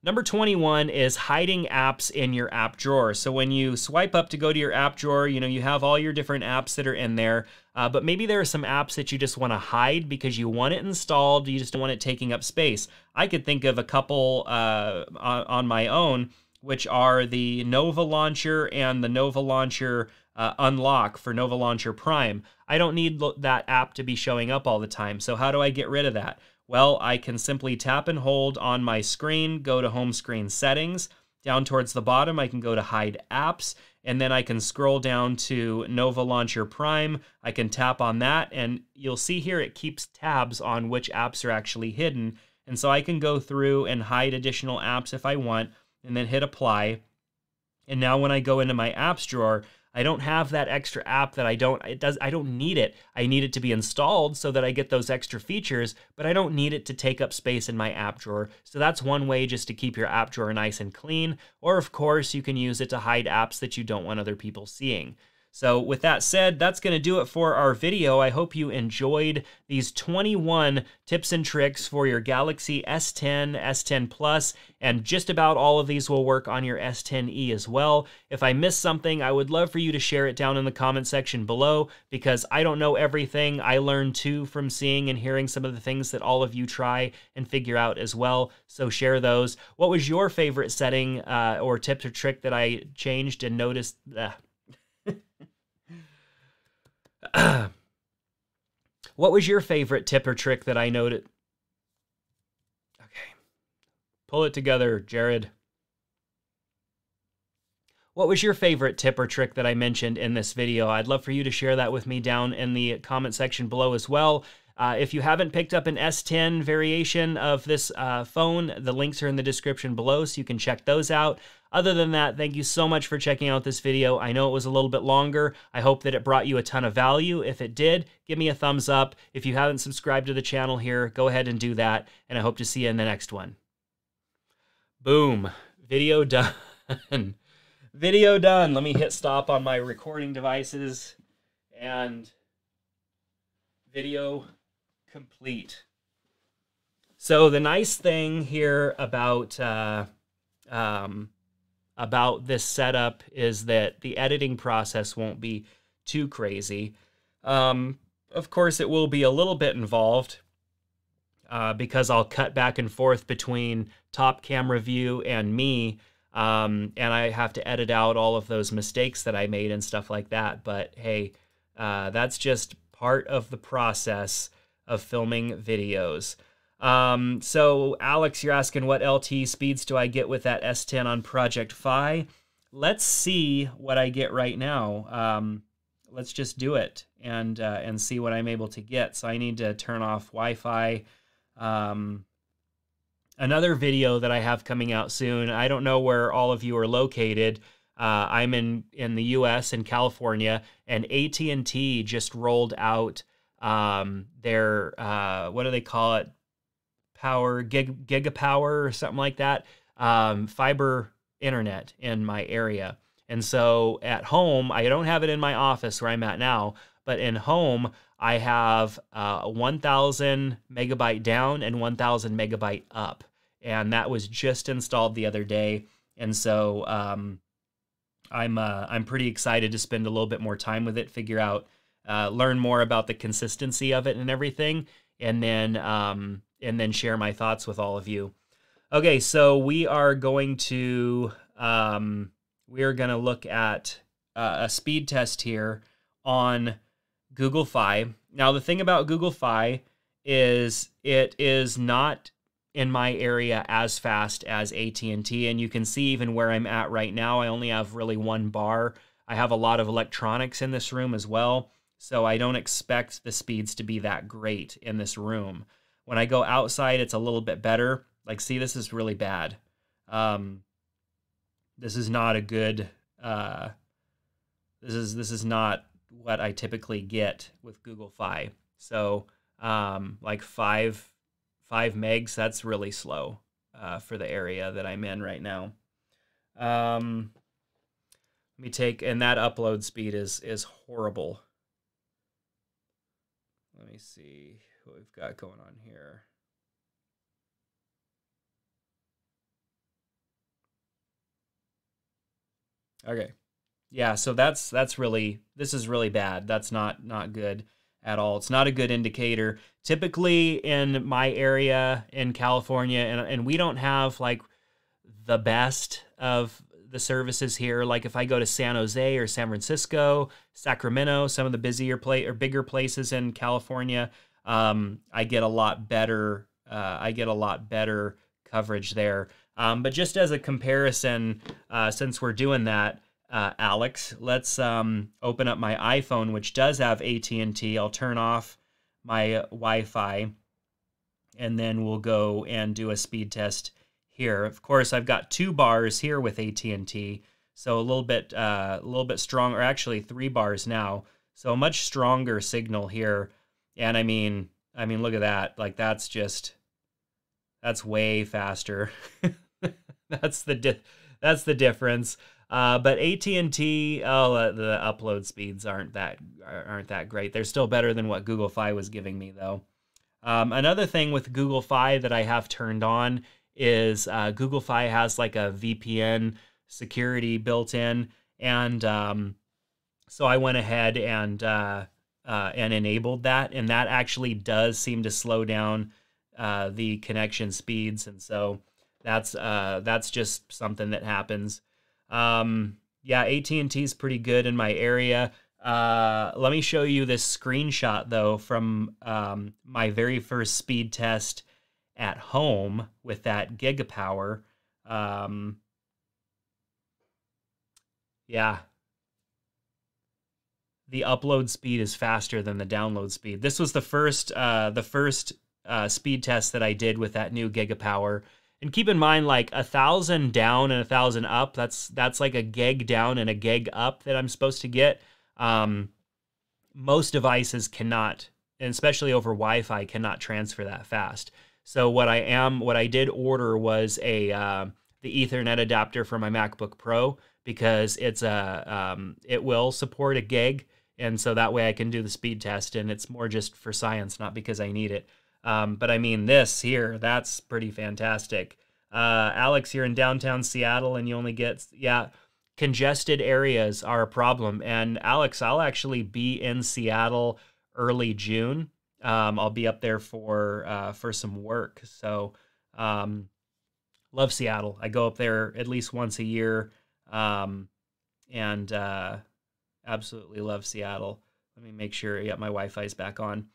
Number 21 is hiding apps in your app drawer. So when you swipe up to go to your app drawer, you have all your different apps that are in there, but maybe there are some apps that you just want to hide because you want it installed, you just don't want it taking up space. I could think of a couple on my own, which are the Nova Launcher and the Nova Launcher Unlock for Nova Launcher Prime. I don't need that app to be showing up all the time, so how do I get rid of that? Well, I can simply tap and hold on my screen, go to home screen settings. Down towards the bottom, I can go to hide apps, and then I can scroll down to Nova Launcher Prime. I can tap on that, and you'll see here it keeps tabs on which apps are actually hidden. And so I can go through and hide additional apps if I want, and then hit apply. And now when I go into my apps drawer, I don't have that extra app that I don't need it. I need it to be installed so that I get those extra features, but I don't need it to take up space in my app drawer. So that's one way just to keep your app drawer nice and clean. Or of course, you can use it to hide apps that you don't want other people seeing. So with that said, that's going to do it for our video. I hope you enjoyed these 21 tips and tricks for your Galaxy S10, S10 Plus, and just about all of these will work on your S10e as well. If I missed something, I would love for you to share it down in the comment section below, because I don't know everything. I learn too from seeing and hearing some of the things that all of you try and figure out as well. So share those. What was your favorite setting or tip or trick that I changed and noticed? What was your favorite tip or trick that I noted? Okay. Pull it together, Jared. What was your favorite tip or trick that I mentioned in this video? I'd love for you to share that with me down in the comment section below as well. If you haven't picked up an S10 variation of this phone, the links are in the description below, so you can check those out. Other than that, thank you so much for checking out this video. I know it was a little bit longer. I hope that it brought you a ton of value. If it did, give me a thumbs up. If you haven't subscribed to the channel here, go ahead and do that, and I hope to see you in the next one. Boom. Video done. Video done. Let me hit stop on my recording devices, and video complete. So the nice thing here about this setup is that the editing process won't be too crazy. Of course, it will be a little bit involved because I'll cut back and forth between top camera view and me, and I have to edit out all of those mistakes that I made and stuff like that. But hey, that's just part of the process of filming videos. So Alex, you're asking what LTE speeds do I get with that S10 on Project Fi? Let's see what I get right now. Let's just do it and see what I'm able to get. So I need to turn off Wi-Fi. Another video that I have coming out soon. I don't know where all of you are located. I'm in the US in California, and AT&T just rolled out their what do they call it? Gigapower or something like that, fiber internet in my area. And so at home, I don't have it in my office where I'm at now, but in home, I have 1,000 megabyte down and 1,000 megabyte up. And that was just installed the other day. And so I'm pretty excited to spend a little bit more time with it, figure out, learn more about the consistency of it and everything, and then share my thoughts with all of you. Okay, so we are going to look at a speed test here on Google Fi. Now, the thing about Google Fi is it is not in my area as fast as AT&T, and you can see even where I'm at right now, I only have really one bar. I have a lot of electronics in this room as well, so I don't expect the speeds to be that great in this room. When I go outside, it's a little bit better. Like, see, this is really bad. This is not a good, this is not what I typically get with Google Fi. So, like 5 megs, that's really slow for the area that I'm in right now. Let me take, and that upload speed is horrible. Let me see what we've got going on here. Okay. Yeah, so this is really bad. That's not good at all. It's not a good indicator. Typically in my area in California, and we don't have like the best of the services here. Like if I go to San Jose or San Francisco, Sacramento, some of the bigger places in California, I get a lot better coverage there. But just as a comparison, since we're doing that, Alex, let's open up my iPhone, which does have AT&T. I'll turn off my Wi-Fi, and then we'll go and do a speed test here. Of course, I've got 2 bars here with AT&T, so a little bit stronger. Actually, 3 bars now, so a much stronger signal here. And I mean, look at that. Like that's way faster. That's the difference. But AT&T, oh, the upload speeds aren't that great. They're still better than what Google Fi was giving me, though. Another thing with Google Fi that I have turned on is Google Fi has like a VPN security built in, and so I went ahead and enabled that, and that actually does seem to slow down the connection speeds, and so that's just something that happens. Yeah, AT&T is pretty good in my area. Let me show you this screenshot though from my very first speed test at home with that Gigapower. Yeah. The upload speed is faster than the download speed. This was the first speed test that I did with that new Gigapower. And keep in mind, like 1,000 down and 1,000 up, that's like a gig down and a gig up that I'm supposed to get. Most devices cannot, and especially over Wi-Fi, cannot transfer that fast. So what I did order was the Ethernet adapter for my MacBook Pro, because it will support a gig, and so that way I can do the speed test, and it's more just for science, not because I need it. But I mean, this here, that's pretty fantastic. Alex, you're in downtown Seattle and you only get, yeah, congested areas are a problem. And Alex, I'll actually be in Seattle early June. I'll be up there for some work. So, love Seattle. I go up there at least once a year. And absolutely love Seattle. Let me make sure, yeah, my Wi-Fi is back on.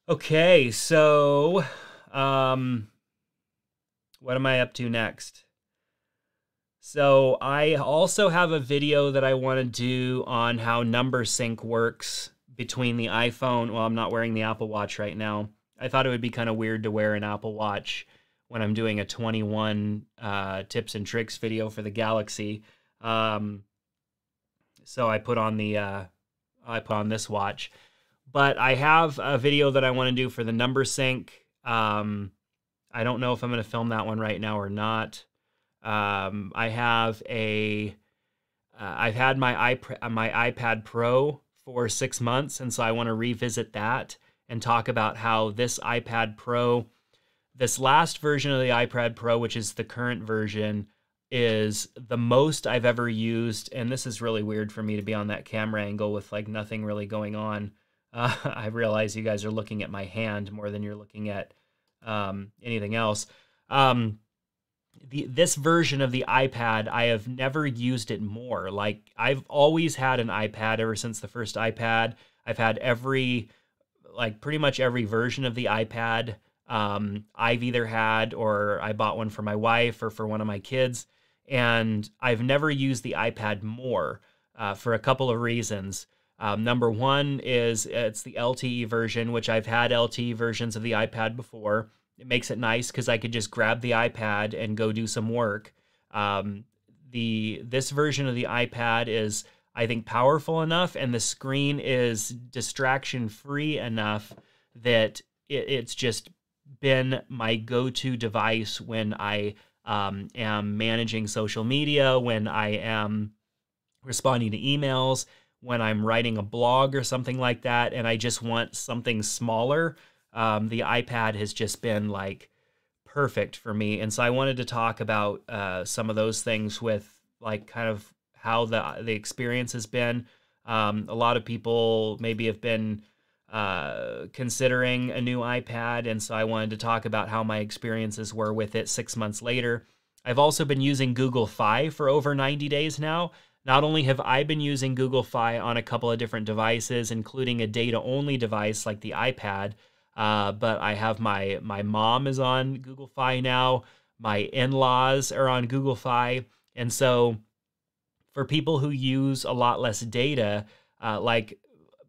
Okay, so what am I up to next? So I also have a video that I want to do on how number sync works between the iPhone. Well, I'm not wearing the Apple Watch right now. I thought it would be kind of weird to wear an Apple Watch when I'm doing a 21 tips and tricks video for the Galaxy. So I put on this watch. But I have a video that I want to do for the number sync. I don't know if I'm going to film that one right now or not. I've had my iPad Pro for 6 months, and so I want to revisit that and talk about how this iPad Pro, this last version of the iPad Pro, which is the current version, is the most I've ever used. And this is really weird for me to be on that camera angle with like nothing really going on. I realize you guys are looking at my hand more than you're looking at anything else. This version of the iPad, I have never used it more. Like, I've always had an iPad ever since the first iPad. I've had pretty much every version of the iPad I've either had, or I bought one for my wife or for one of my kids. And I've never used the iPad more for a couple of reasons. Number one is it's the LTE version, which I've had LTE versions of the iPad before. It makes it nice because I could just grab the iPad and go do some work. This version of the iPad is, I think, powerful enough, and the screen is distraction-free enough that it's just been my go-to device when I am managing social media, when I am responding to emails, when I'm writing a blog or something like that, and I just want something smaller. The iPad has just been like perfect for me. And so I wanted to talk about some of those things with like kind of how the experience has been. A lot of people maybe have been considering a new iPad, and so I wanted to talk about how my experiences were with it 6 months later. I've also been using Google Fi for over 90 days now. Not only have I been using Google Fi on a couple of different devices, including a data-only device like the iPad, but I have my mom is on Google Fi now. My in-laws are on Google Fi. And so for people who use a lot less data, like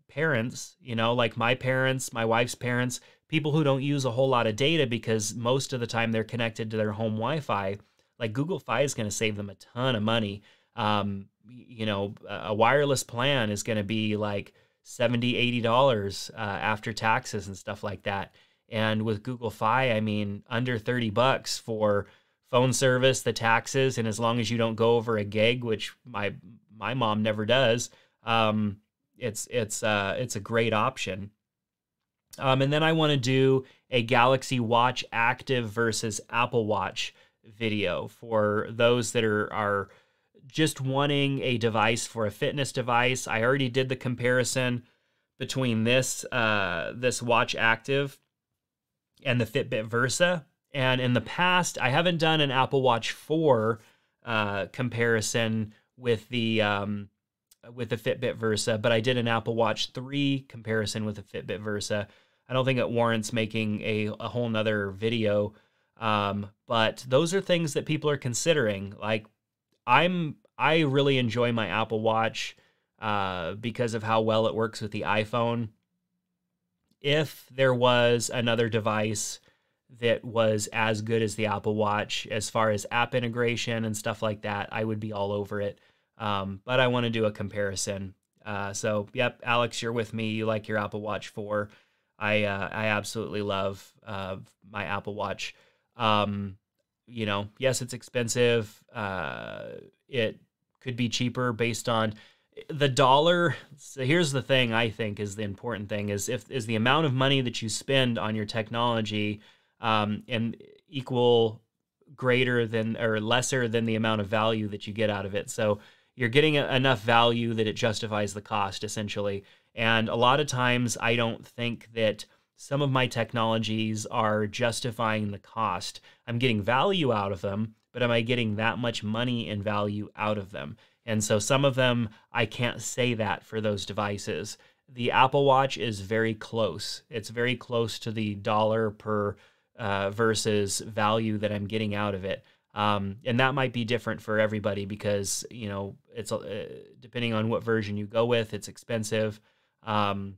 parents, like my parents, my wife's parents, people who don't use a whole lot of data because most of the time they're connected to their home Wi-Fi, like Google Fi is going to save them a ton of money. A wireless plan is going to be like $70, $80 after taxes and stuff like that. And with Google Fi, I mean, under $30 for phone service, the taxes, and as long as you don't go over a gig, which my mom never does, it's a great option. And then I want to do a Galaxy Watch Active versus Apple Watch video for those that are just wanting a device for a fitness device. I already did the comparison between this Watch Active and the Fitbit Versa. And in the past, I haven't done an Apple Watch 4 comparison with the Fitbit Versa, but I did an Apple Watch 3 comparison with the Fitbit Versa. I don't think it warrants making a whole nother video, but those are things that people are considering. Like, I really enjoy my Apple Watch because of how well it works with the iPhone. If there was another device that was as good as the Apple Watch as far as app integration and stuff like that, I would be all over it. But I want to do a comparison. So, yep, Alex, you're with me. You like your Apple Watch 4. I absolutely love my Apple Watch. You know, yes, it's expensive. It could be cheaper based on the dollar. So here's the thing I think is the important thing is the amount of money that you spend on your technology and equal, greater than or lesser than the amount of value that you get out of it. So you're getting enough value that it justifies the cost, essentially. And a lot of times I don't think that some of my technologies are justifying the cost. I'm getting value out of them, but am I getting that much money and value out of them? And so some of them, I can't say that for those devices. The Apple Watch is very close. It's very close to the dollar per versus value that I'm getting out of it. And that might be different for everybody because, you know, it's depending on what version you go with, it's expensive. I'm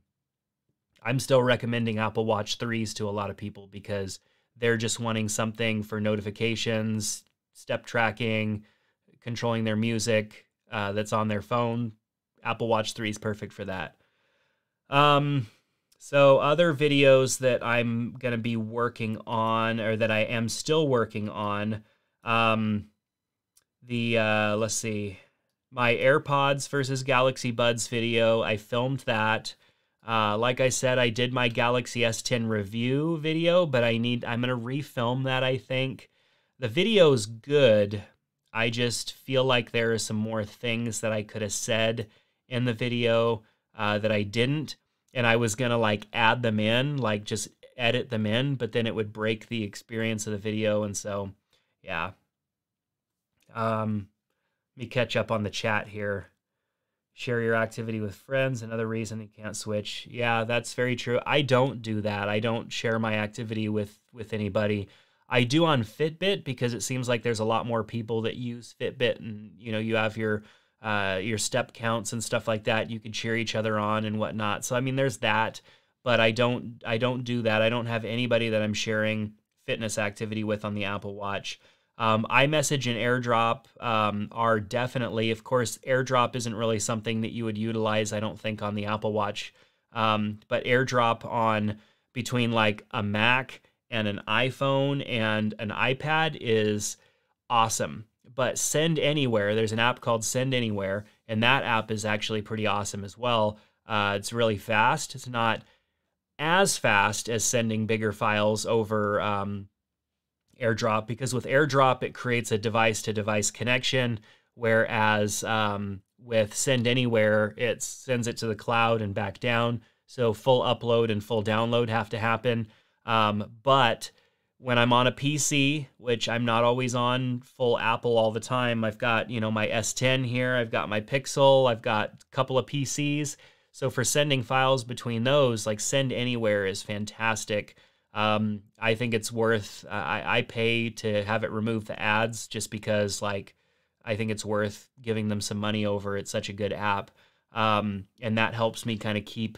still recommending Apple Watch 3s to a lot of people because they're just wanting something for notifications, step tracking, controlling their music that's on their phone. Apple Watch 3 is perfect for that. So other videos that I'm going to be working on, or that I am still working on, let's see, my AirPods versus Galaxy Buds video, I filmed that. Like I said, I did my Galaxy S10 review video, but I'm going to refilm that, I think. The video's good. I just feel like there are some more things that I could have said in the video that I didn't. And I was going to like add them in, like just edit them in, but then it would break the experience of the video. And so, yeah. Let me catch up on the chat here. Share your activity with friends. Another reason you can't switch. Yeah, that's very true. I don't do that. I don't share my activity with anybody. I do on Fitbit because it seems like there's a lot more people that use Fitbit, and you know, you have your step counts and stuff like that. You can cheer each other on and whatnot. So I mean, there's that, but I don't do that. I don't have anybody that I'm sharing fitness activity with on the Apple Watch. iMessage and AirDrop are definitely, of course, AirDrop isn't really something that you would utilize, I don't think, on the Apple Watch. But AirDrop on between like a Mac and an iPhone and an iPad is awesome. But Send Anywhere, there's an app called Send Anywhere, and that app is actually pretty awesome as well. It's really fast. It's not as fast as sending bigger files over AirDrop, because with AirDrop, it creates a device-to-device connection, whereas with Send Anywhere, it sends it to the cloud and back down. So full upload and full download have to happen. But when I'm on a PC, which I'm not always on full Apple all the time, I've got, you know, my S10 here, I've got my Pixel, I've got a couple of PCs. So for sending files between those, like Send Anywhere is fantastic. I think it's worth, I pay to have it remove the ads just because, like, I think it's worth giving them some money over. It's such a good app. And that helps me kind of keep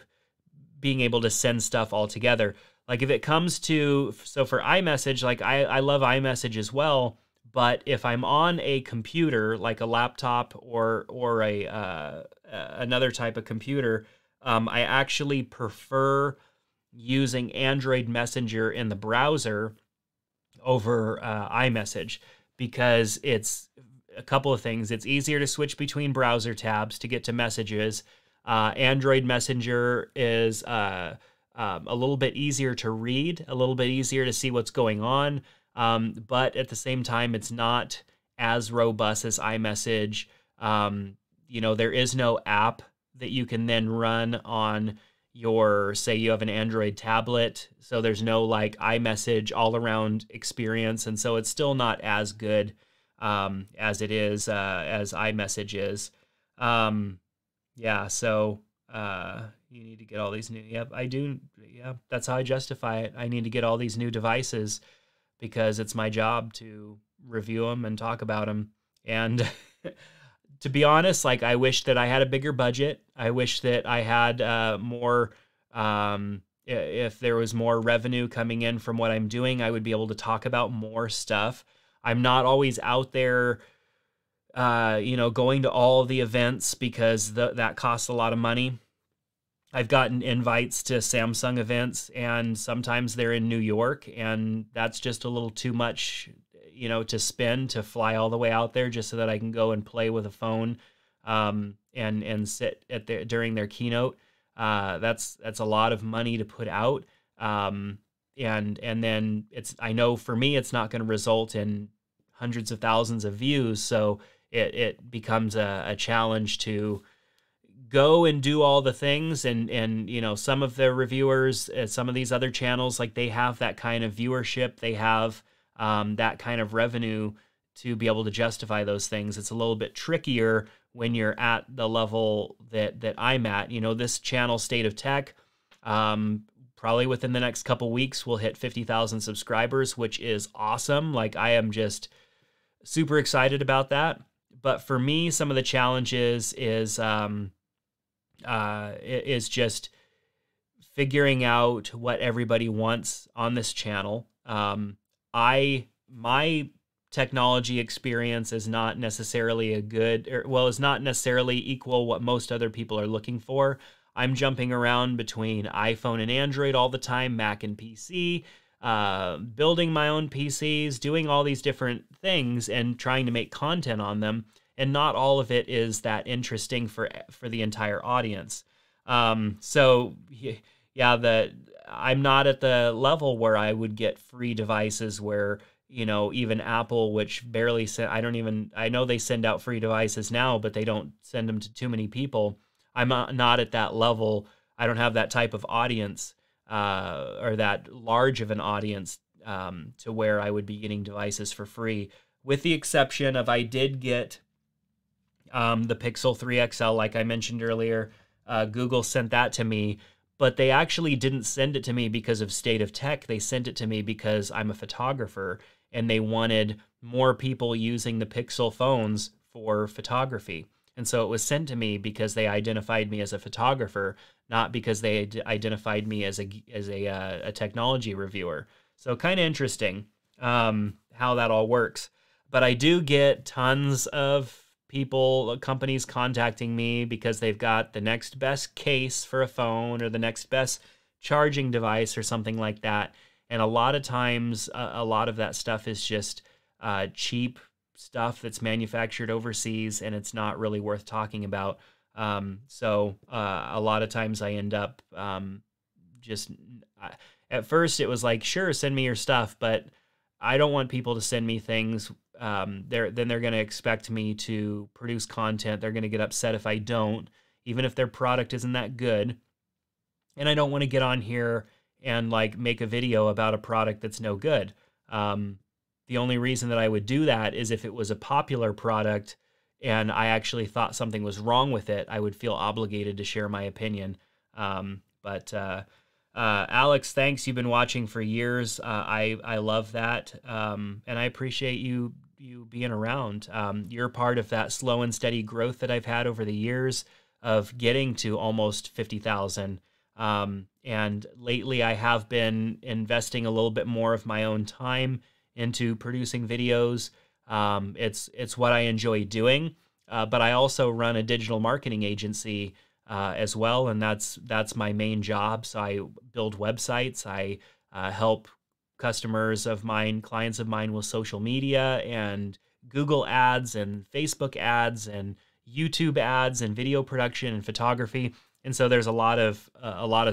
being able to send stuff all together. Like if it comes to, so for iMessage, like I love iMessage as well, but if I'm on a computer, like a laptop or another type of computer, I actually prefer using Android Messenger in the browser over iMessage, because it's a couple of things. It's easier to switch between browser tabs to get to messages. Android Messenger is a little bit easier to read, a little bit easier to see what's going on, but at the same time, it's not as robust as iMessage. There is no app that you can then run on your, say you have an Android tablet, so there's no like iMessage all around experience, and so it's still not as good as it is as iMessage is. So you need to get all these new, yep, I do, yeah, that's how I justify it. I need to get all these new devices because it's my job to review them and talk about them. And to be honest, like, I wish that I had a bigger budget. I wish that I had more, if there was more revenue coming in from what I'm doing, I would be able to talk about more stuff. I'm not always out there, going to all the events because that costs a lot of money. I've gotten invites to Samsung events, and sometimes they're in New York, and that's just a little too much, to spend to fly all the way out there just so that I can go and play with a phone, and sit during their keynote. That's a lot of money to put out, and then I know for me it's not going to result in hundreds of thousands of views, so it becomes a challenge to go and do all the things. And some of the reviewers at some of these other channels, like, they have that kind of viewership, they have that kind of revenue to be able to justify those things. It's a little bit trickier when you're at the level that I'm at. This channel, State of Tech, probably within the next couple weeks we'll hit 50,000 subscribers, which is awesome. Like, I am just super excited about that. But for me, some of the challenges is just figuring out what everybody wants on this channel. My technology experience is not necessarily is not necessarily equal what most other people are looking for. I'm jumping around between iPhone and Android all the time, Mac and PC, building my own PCs, doing all these different things and trying to make content on them. And not all of it is that interesting for the entire audience. I'm not at the level where I would get free devices where, even Apple, which barely I know they send out free devices now, but they don't send them to too many people. I'm not at that level. I don't have that type of audience, or that large of an audience, to where I would be getting devices for free, with the exception of I did get the Pixel 3 XL, like I mentioned earlier. Google sent that to me, but they actually didn't send it to me because of State of Tech. They sent it to me because I'm a photographer, and they wanted more people using the Pixel phones for photography. And so it was sent to me because they identified me as a photographer, not because they identified me as a technology reviewer. So kind of interesting how that all works. But I do get tons of companies contacting me because they've got the next best case for a phone or the next best charging device or something like that. And a lot of times, a lot of that stuff is just cheap stuff that's manufactured overseas, and it's not really worth talking about. So a lot of times I end up at first it was like, sure, send me your stuff, but I don't want people to send me things. They're going to expect me to produce content. They're going to get upset if I don't, even if their product isn't that good. And I don't want to get on here and like make a video about a product that's no good. The only reason that I would do that is if it was a popular product and I actually thought something was wrong with it, I would feel obligated to share my opinion. Alex, thanks. You've been watching for years. I love that. And I appreciate you being around. You're part of that slow and steady growth that I've had over the years of getting to almost 50,000. And lately I have been investing a little bit more of my own time into producing videos. It's what I enjoy doing. But I also run a digital marketing agency as well, and that's my main job. So I build websites. I help customers of mine, clients of mine, with social media and Google ads and Facebook ads and YouTube ads and video production and photography. And so there's a lot of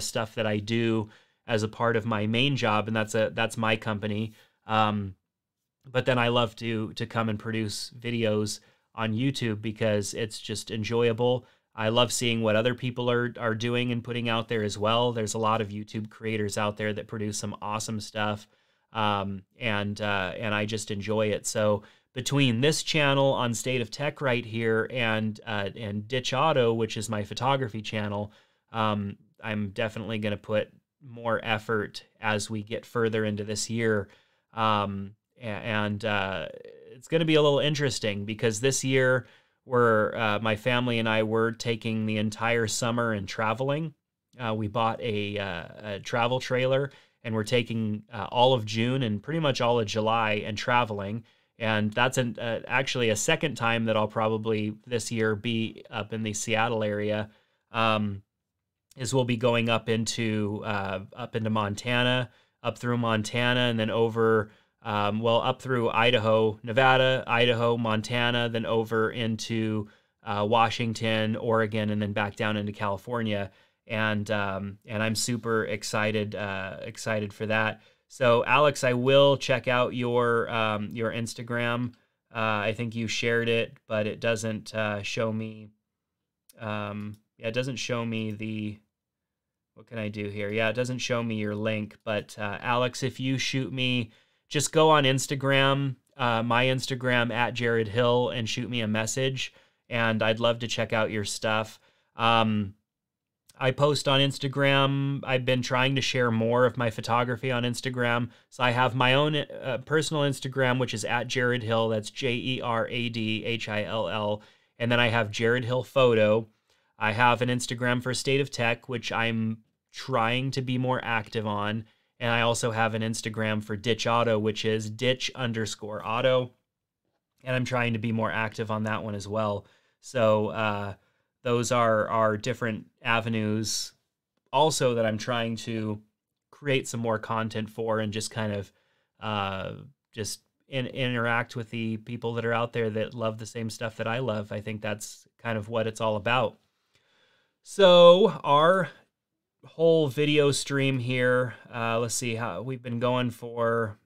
stuff that I do as a part of my main job, and that's my company. But then I love to come and produce videos on YouTube because it's just enjoyable. I love seeing what other people are doing and putting out there as well. There's a lot of YouTube creators out there that produce some awesome stuff, and I just enjoy it. So between this channel on State of Tech right here and Ditch Auto, which is my photography channel, I'm definitely going to put more effort as we get further into this year. It's going to be a little interesting because this year my family and I were taking the entire summer and traveling. We bought a travel trailer, and we're taking all of June and pretty much all of July and traveling. And that's actually a second time that I'll probably this year be up in the Seattle area. Is we'll be going up into Montana, up through Montana, and then over. Up through Nevada, Idaho, Montana, then over into Washington, Oregon, and then back down into California. And I'm super excited for that. So Alex, I will check out your Instagram. I think you shared it, but it doesn't show me. It doesn't show me the. What can I do here? Yeah, it doesn't show me your link. But Alex, if you shoot me, just go on Instagram, my Instagram at Jared Hill, and shoot me a message. And I'd love to check out your stuff. I post on Instagram. I've been trying to share more of my photography on Instagram. So I have my own personal Instagram, which is at Jared Hill. That's JeradHill. And then I have Jared Hill Photo. I have an Instagram for State of Tech, which I'm trying to be more active on. And I also have an Instagram for Ditch Auto, which is Ditch_Auto. And I'm trying to be more active on that one as well. So those are different avenues also that I'm trying to create some more content for, and just kind of interact with the people that are out there that love the same stuff that I love. I think that's kind of what it's all about. So our whole video stream here, let's see how we've been going for.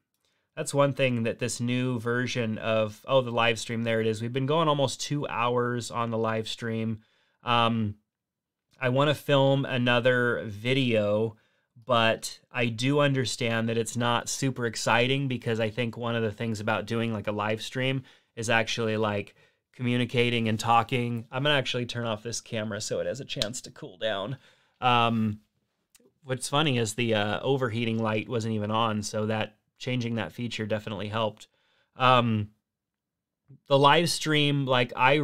That's one thing that this new version of, the live stream, there it is. We've been going almost 2 hours on the live stream. I want to film another video, but I do understand that it's not super exciting, because I think one of the things about doing like a live stream is actually like communicating and talking. I'm going to actually turn off this camera so it has a chance to cool down. What's funny is the overheating light wasn't even on, so that changing that feature definitely helped. The live stream, like I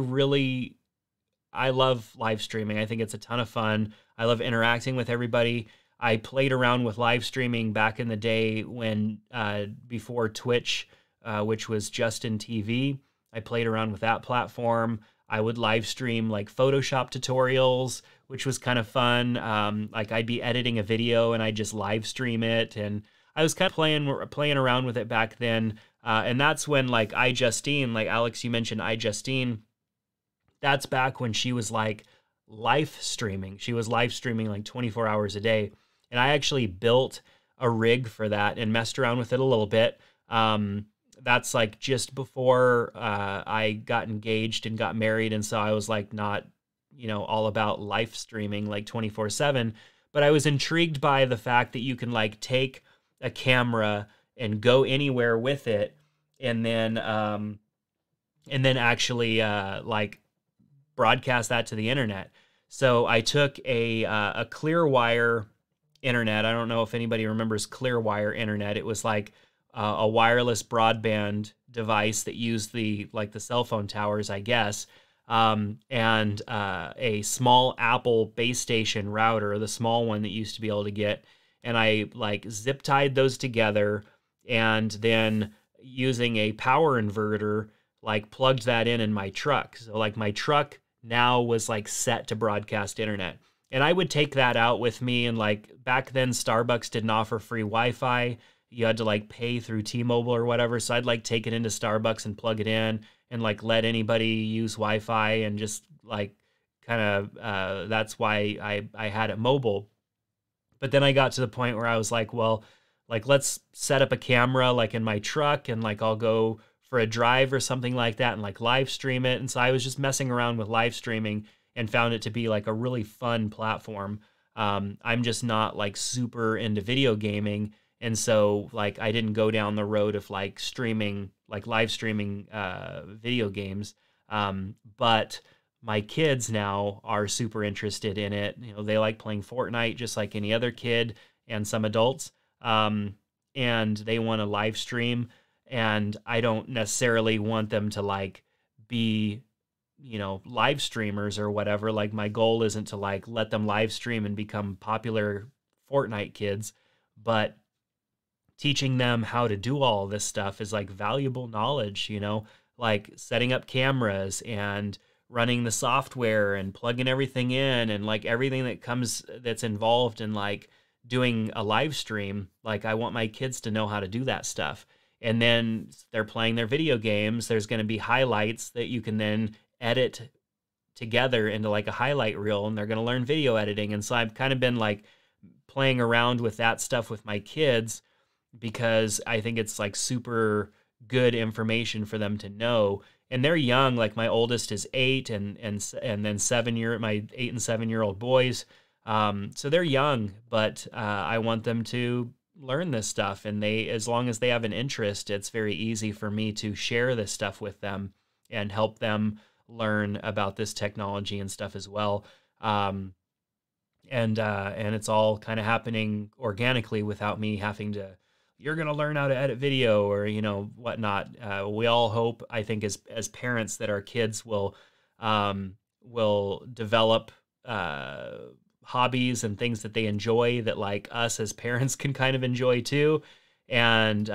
love live streaming. I think it's a ton of fun. I love interacting with everybody. I played around with live streaming back in the day when before Twitch, which was Justin TV. I played around with that platform. I would live stream like Photoshop tutorials, which was kind of fun. Like I'd be editing a video and I'd just live stream it, and I was kind of playing around with it back then. And that's when like iJustine, like Alex, you mentioned iJustine. That's back when she was like live streaming. She was live streaming like 24 hours a day. And I actually built a rig for that and messed around with it a little bit. That's like just before I got engaged and got married. And so I was like not, all about live streaming like 24/7. But I was intrigued by the fact that you can like take a camera and go anywhere with it, and then actually like broadcast that to the internet. So I took a Clearwire internet. I don't know if anybody remembers Clearwire internet. It was like a wireless broadband device that used the cell phone towers, I guess, and a small Apple base station router, the small one that you used to be able to get. And I like zip tied those together, and then using a power inverter, like plugged that in my truck. So like my truck now was like set to broadcast internet. And I would take that out with me. And like back then, Starbucks didn't offer free Wi-Fi. you had to like pay through T-Mobile or whatever. So I'd like take it into Starbucks and plug it in and like let anybody use Wi-Fi and just like kind of that's why I had it mobile. But then I got to the point where I was like, well, like let's set up a camera like in my truck and like I'll go for a drive or something like that and like live stream it. And so I was just messing around with live streaming and found it to be like a really fun platform. I'm just not like super into video gaming. And so like I didn't go down the road of like streaming, like live streaming video games. But my kids now are super interested in it. You know, they like playing Fortnite just like any other kid and some adults. And they want to live stream. And I don't necessarily want them to like be, you know, live streamers or whatever. Like my goal isn't to like let them live stream and become popular Fortnite kids, but teaching them how to do all this stuff is like valuable knowledge, you know, like setting up cameras and running the software and plugging everything in and like everything that comes that's involved in like doing a live stream. Like I want my kids to know how to do that stuff. And then they're playing their video games. There's going to be highlights that you can then edit together into like a highlight reel, and they're going to learn video editing. And so I've kind of been like playing around with that stuff with my kids because I think it's like super good information for them to know. And they're young. Like my oldest is 8 and then my 8 and 7-year-old boys. So they're young, but I want them to learn this stuff, and as long as they have an interest, it's very easy for me to share this stuff with them and help them learn about this technology and stuff as well. And it's all kind of happening organically without me having to, you're going to learn how to edit video or, you know, whatnot. We all hope, I think as parents, that our kids will develop, hobbies and things that they enjoy that like us as parents can kind of enjoy too. And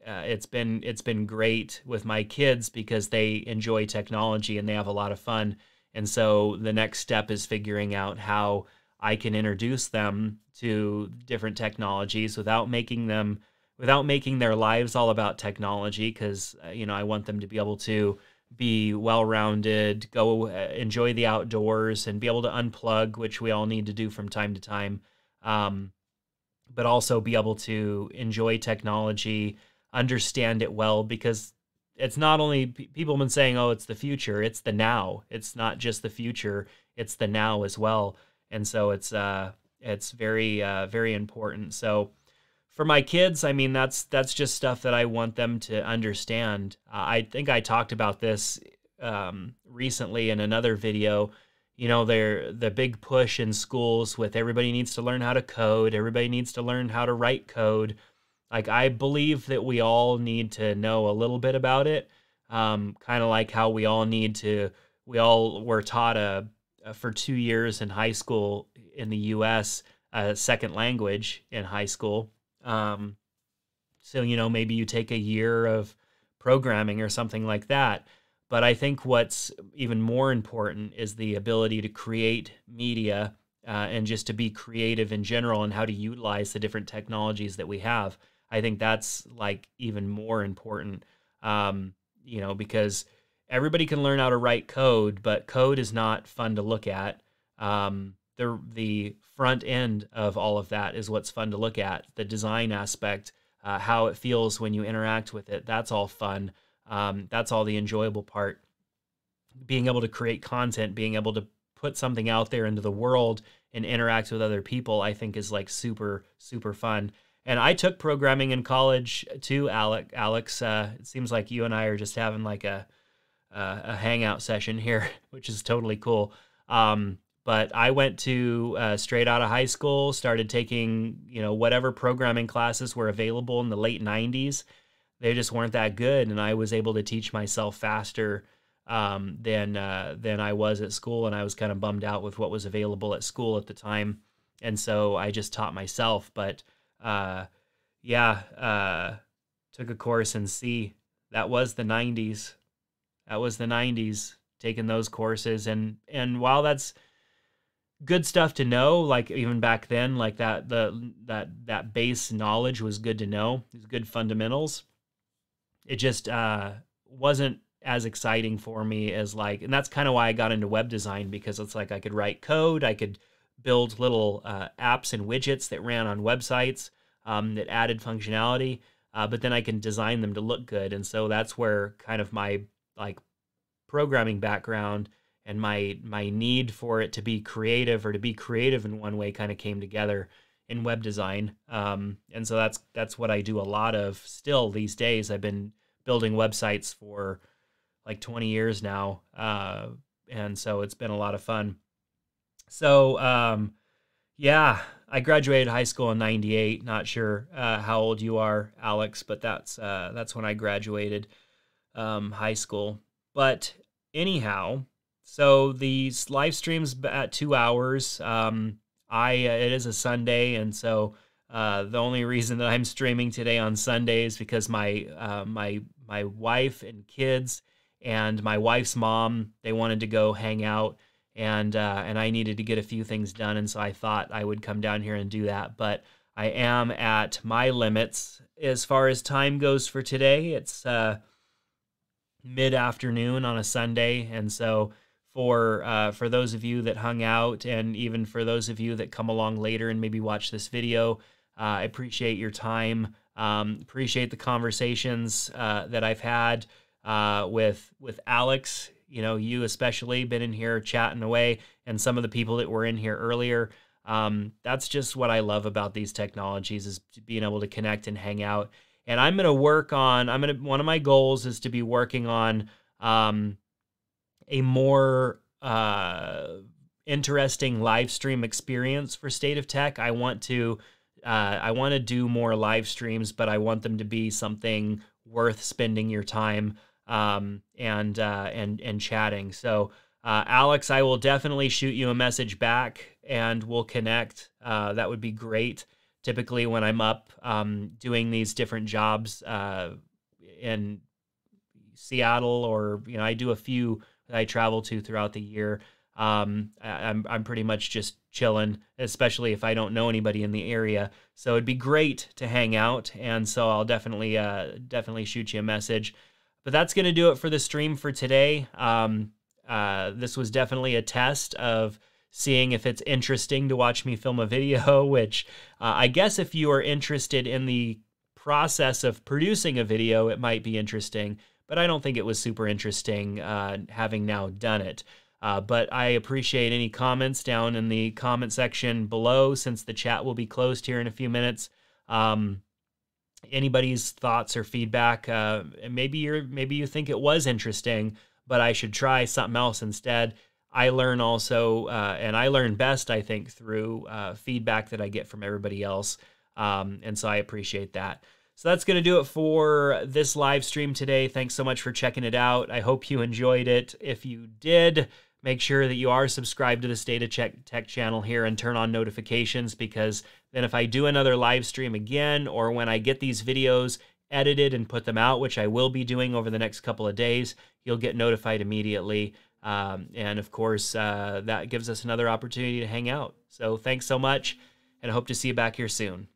it's been great with my kids because they enjoy technology and they have a lot of fun. And so the next step is figuring out how I can introduce them to different technologies without making their lives all about technology. Cause you know, I want them to be able to be well-rounded, go enjoy the outdoors and be able to unplug, which we all need to do from time to time. But also be able to enjoy technology, understand it well, because it's not only people have been saying, oh, it's the future, it's the now. It's not just the future, it's the now as well. And so it's very, very important. So for my kids, I mean, that's just stuff that I want them to understand. I think I talked about this recently in another video. You know, the big push in schools with everybody needs to learn how to code. Everybody needs to learn how to write code. Like, I believe that we all need to know a little bit about it. Kind of like how we all were taught for 2 years in high school in the U.S., a second language in high school. So, you know, maybe you take a year of programming or something like that. But I think what's even more important is the ability to create media and just to be creative in general and how to utilize the different technologies that we have. I think that's like even more important, you know, because everybody can learn how to write code, but code is not fun to look at. The front end of all of that is what's fun to look at. The design aspect, how it feels when you interact with it, that's all fun. That's all the enjoyable part. Being able to create content, being able to put something out there into the world and interact with other people, I think is like super, super fun. And I took programming in college too, Alex. It seems like you and I are just having like a hangout session here, which is totally cool. But I went to straight out of high school, started taking, you know, whatever programming classes were available in the late 90s. They just weren't that good, and I was able to teach myself faster than I was at school, and I was kind of bummed out with what was available at school at the time, and so I just taught myself. But took a course in C. That was the 90s. Taking those courses, and while that's good stuff to know. Like even back then, like that base knowledge was good to know. These good fundamentals. It just wasn't as exciting for me as like, and that's kind of why I got into web design, because it's like I could write code, I could build little apps and widgets that ran on websites that added functionality, but then I can design them to look good. And so that's where kind of my like programming background and my need for it to be creative, or to be creative in one way, kind of came together in web design. And so that's what I do a lot of still these days. I've been building websites for like 20 years now. And so it's been a lot of fun. So, yeah, I graduated high school in '98. Not sure how old you are, Alex, but that's when I graduated high school. But anyhow, so these live streams at 2 hours. It is a Sunday, and so the only reason that I'm streaming today on Sunday is because my wife and kids and my wife's mom, they wanted to go hang out, and I needed to get a few things done, and so I thought I would come down here and do that. But I am at my limits as far as time goes for today. It's mid-afternoon on a Sunday, and so for those of you that hung out, and even for those of you that come along later and maybe watch this video, I appreciate your time. Appreciate the conversations that I've had with Alex. You know, you especially been in here chatting away, and some of the people that were in here earlier. That's just what I love about these technologies, is being able to connect and hang out. And I'm going to work on, one of my goals is to be working on a more interesting live stream experience for State of Tech. I want to do more live streams, but I want them to be something worth spending your time and chatting. So Alex, I will definitely shoot you a message back, and we'll connect. That would be great. Typically when I'm up doing these different jobs in Seattle, or I do a few that I travel to throughout the year. I'm pretty much just chilling, especially if I don't know anybody in the area. So it'd be great to hang out, and so I'll definitely shoot you a message. But that's going to do it for the stream for today. This was definitely a test of seeing if it's interesting to watch me film a video, which I guess if you are interested in the process of producing a video, it might be interesting. But I don't think it was super interesting having now done it. But I appreciate any comments down in the comment section below, since the chat will be closed here in a few minutes. Anybody's thoughts or feedback, maybe you think it was interesting, but I should try something else instead. I learn also, and I learn best, I think, through feedback that I get from everybody else. And so I appreciate that. So that's going to do it for this live stream today. Thanks so much for checking it out. I hope you enjoyed it. If you did, make sure that you are subscribed to the State of Tech channel here and turn on notifications, because then if I do another live stream again, or when I get these videos edited and put them out, which I will be doing over the next couple of days, you'll get notified immediately. And of course, that gives us another opportunity to hang out. So thanks so much, and I hope to see you back here soon.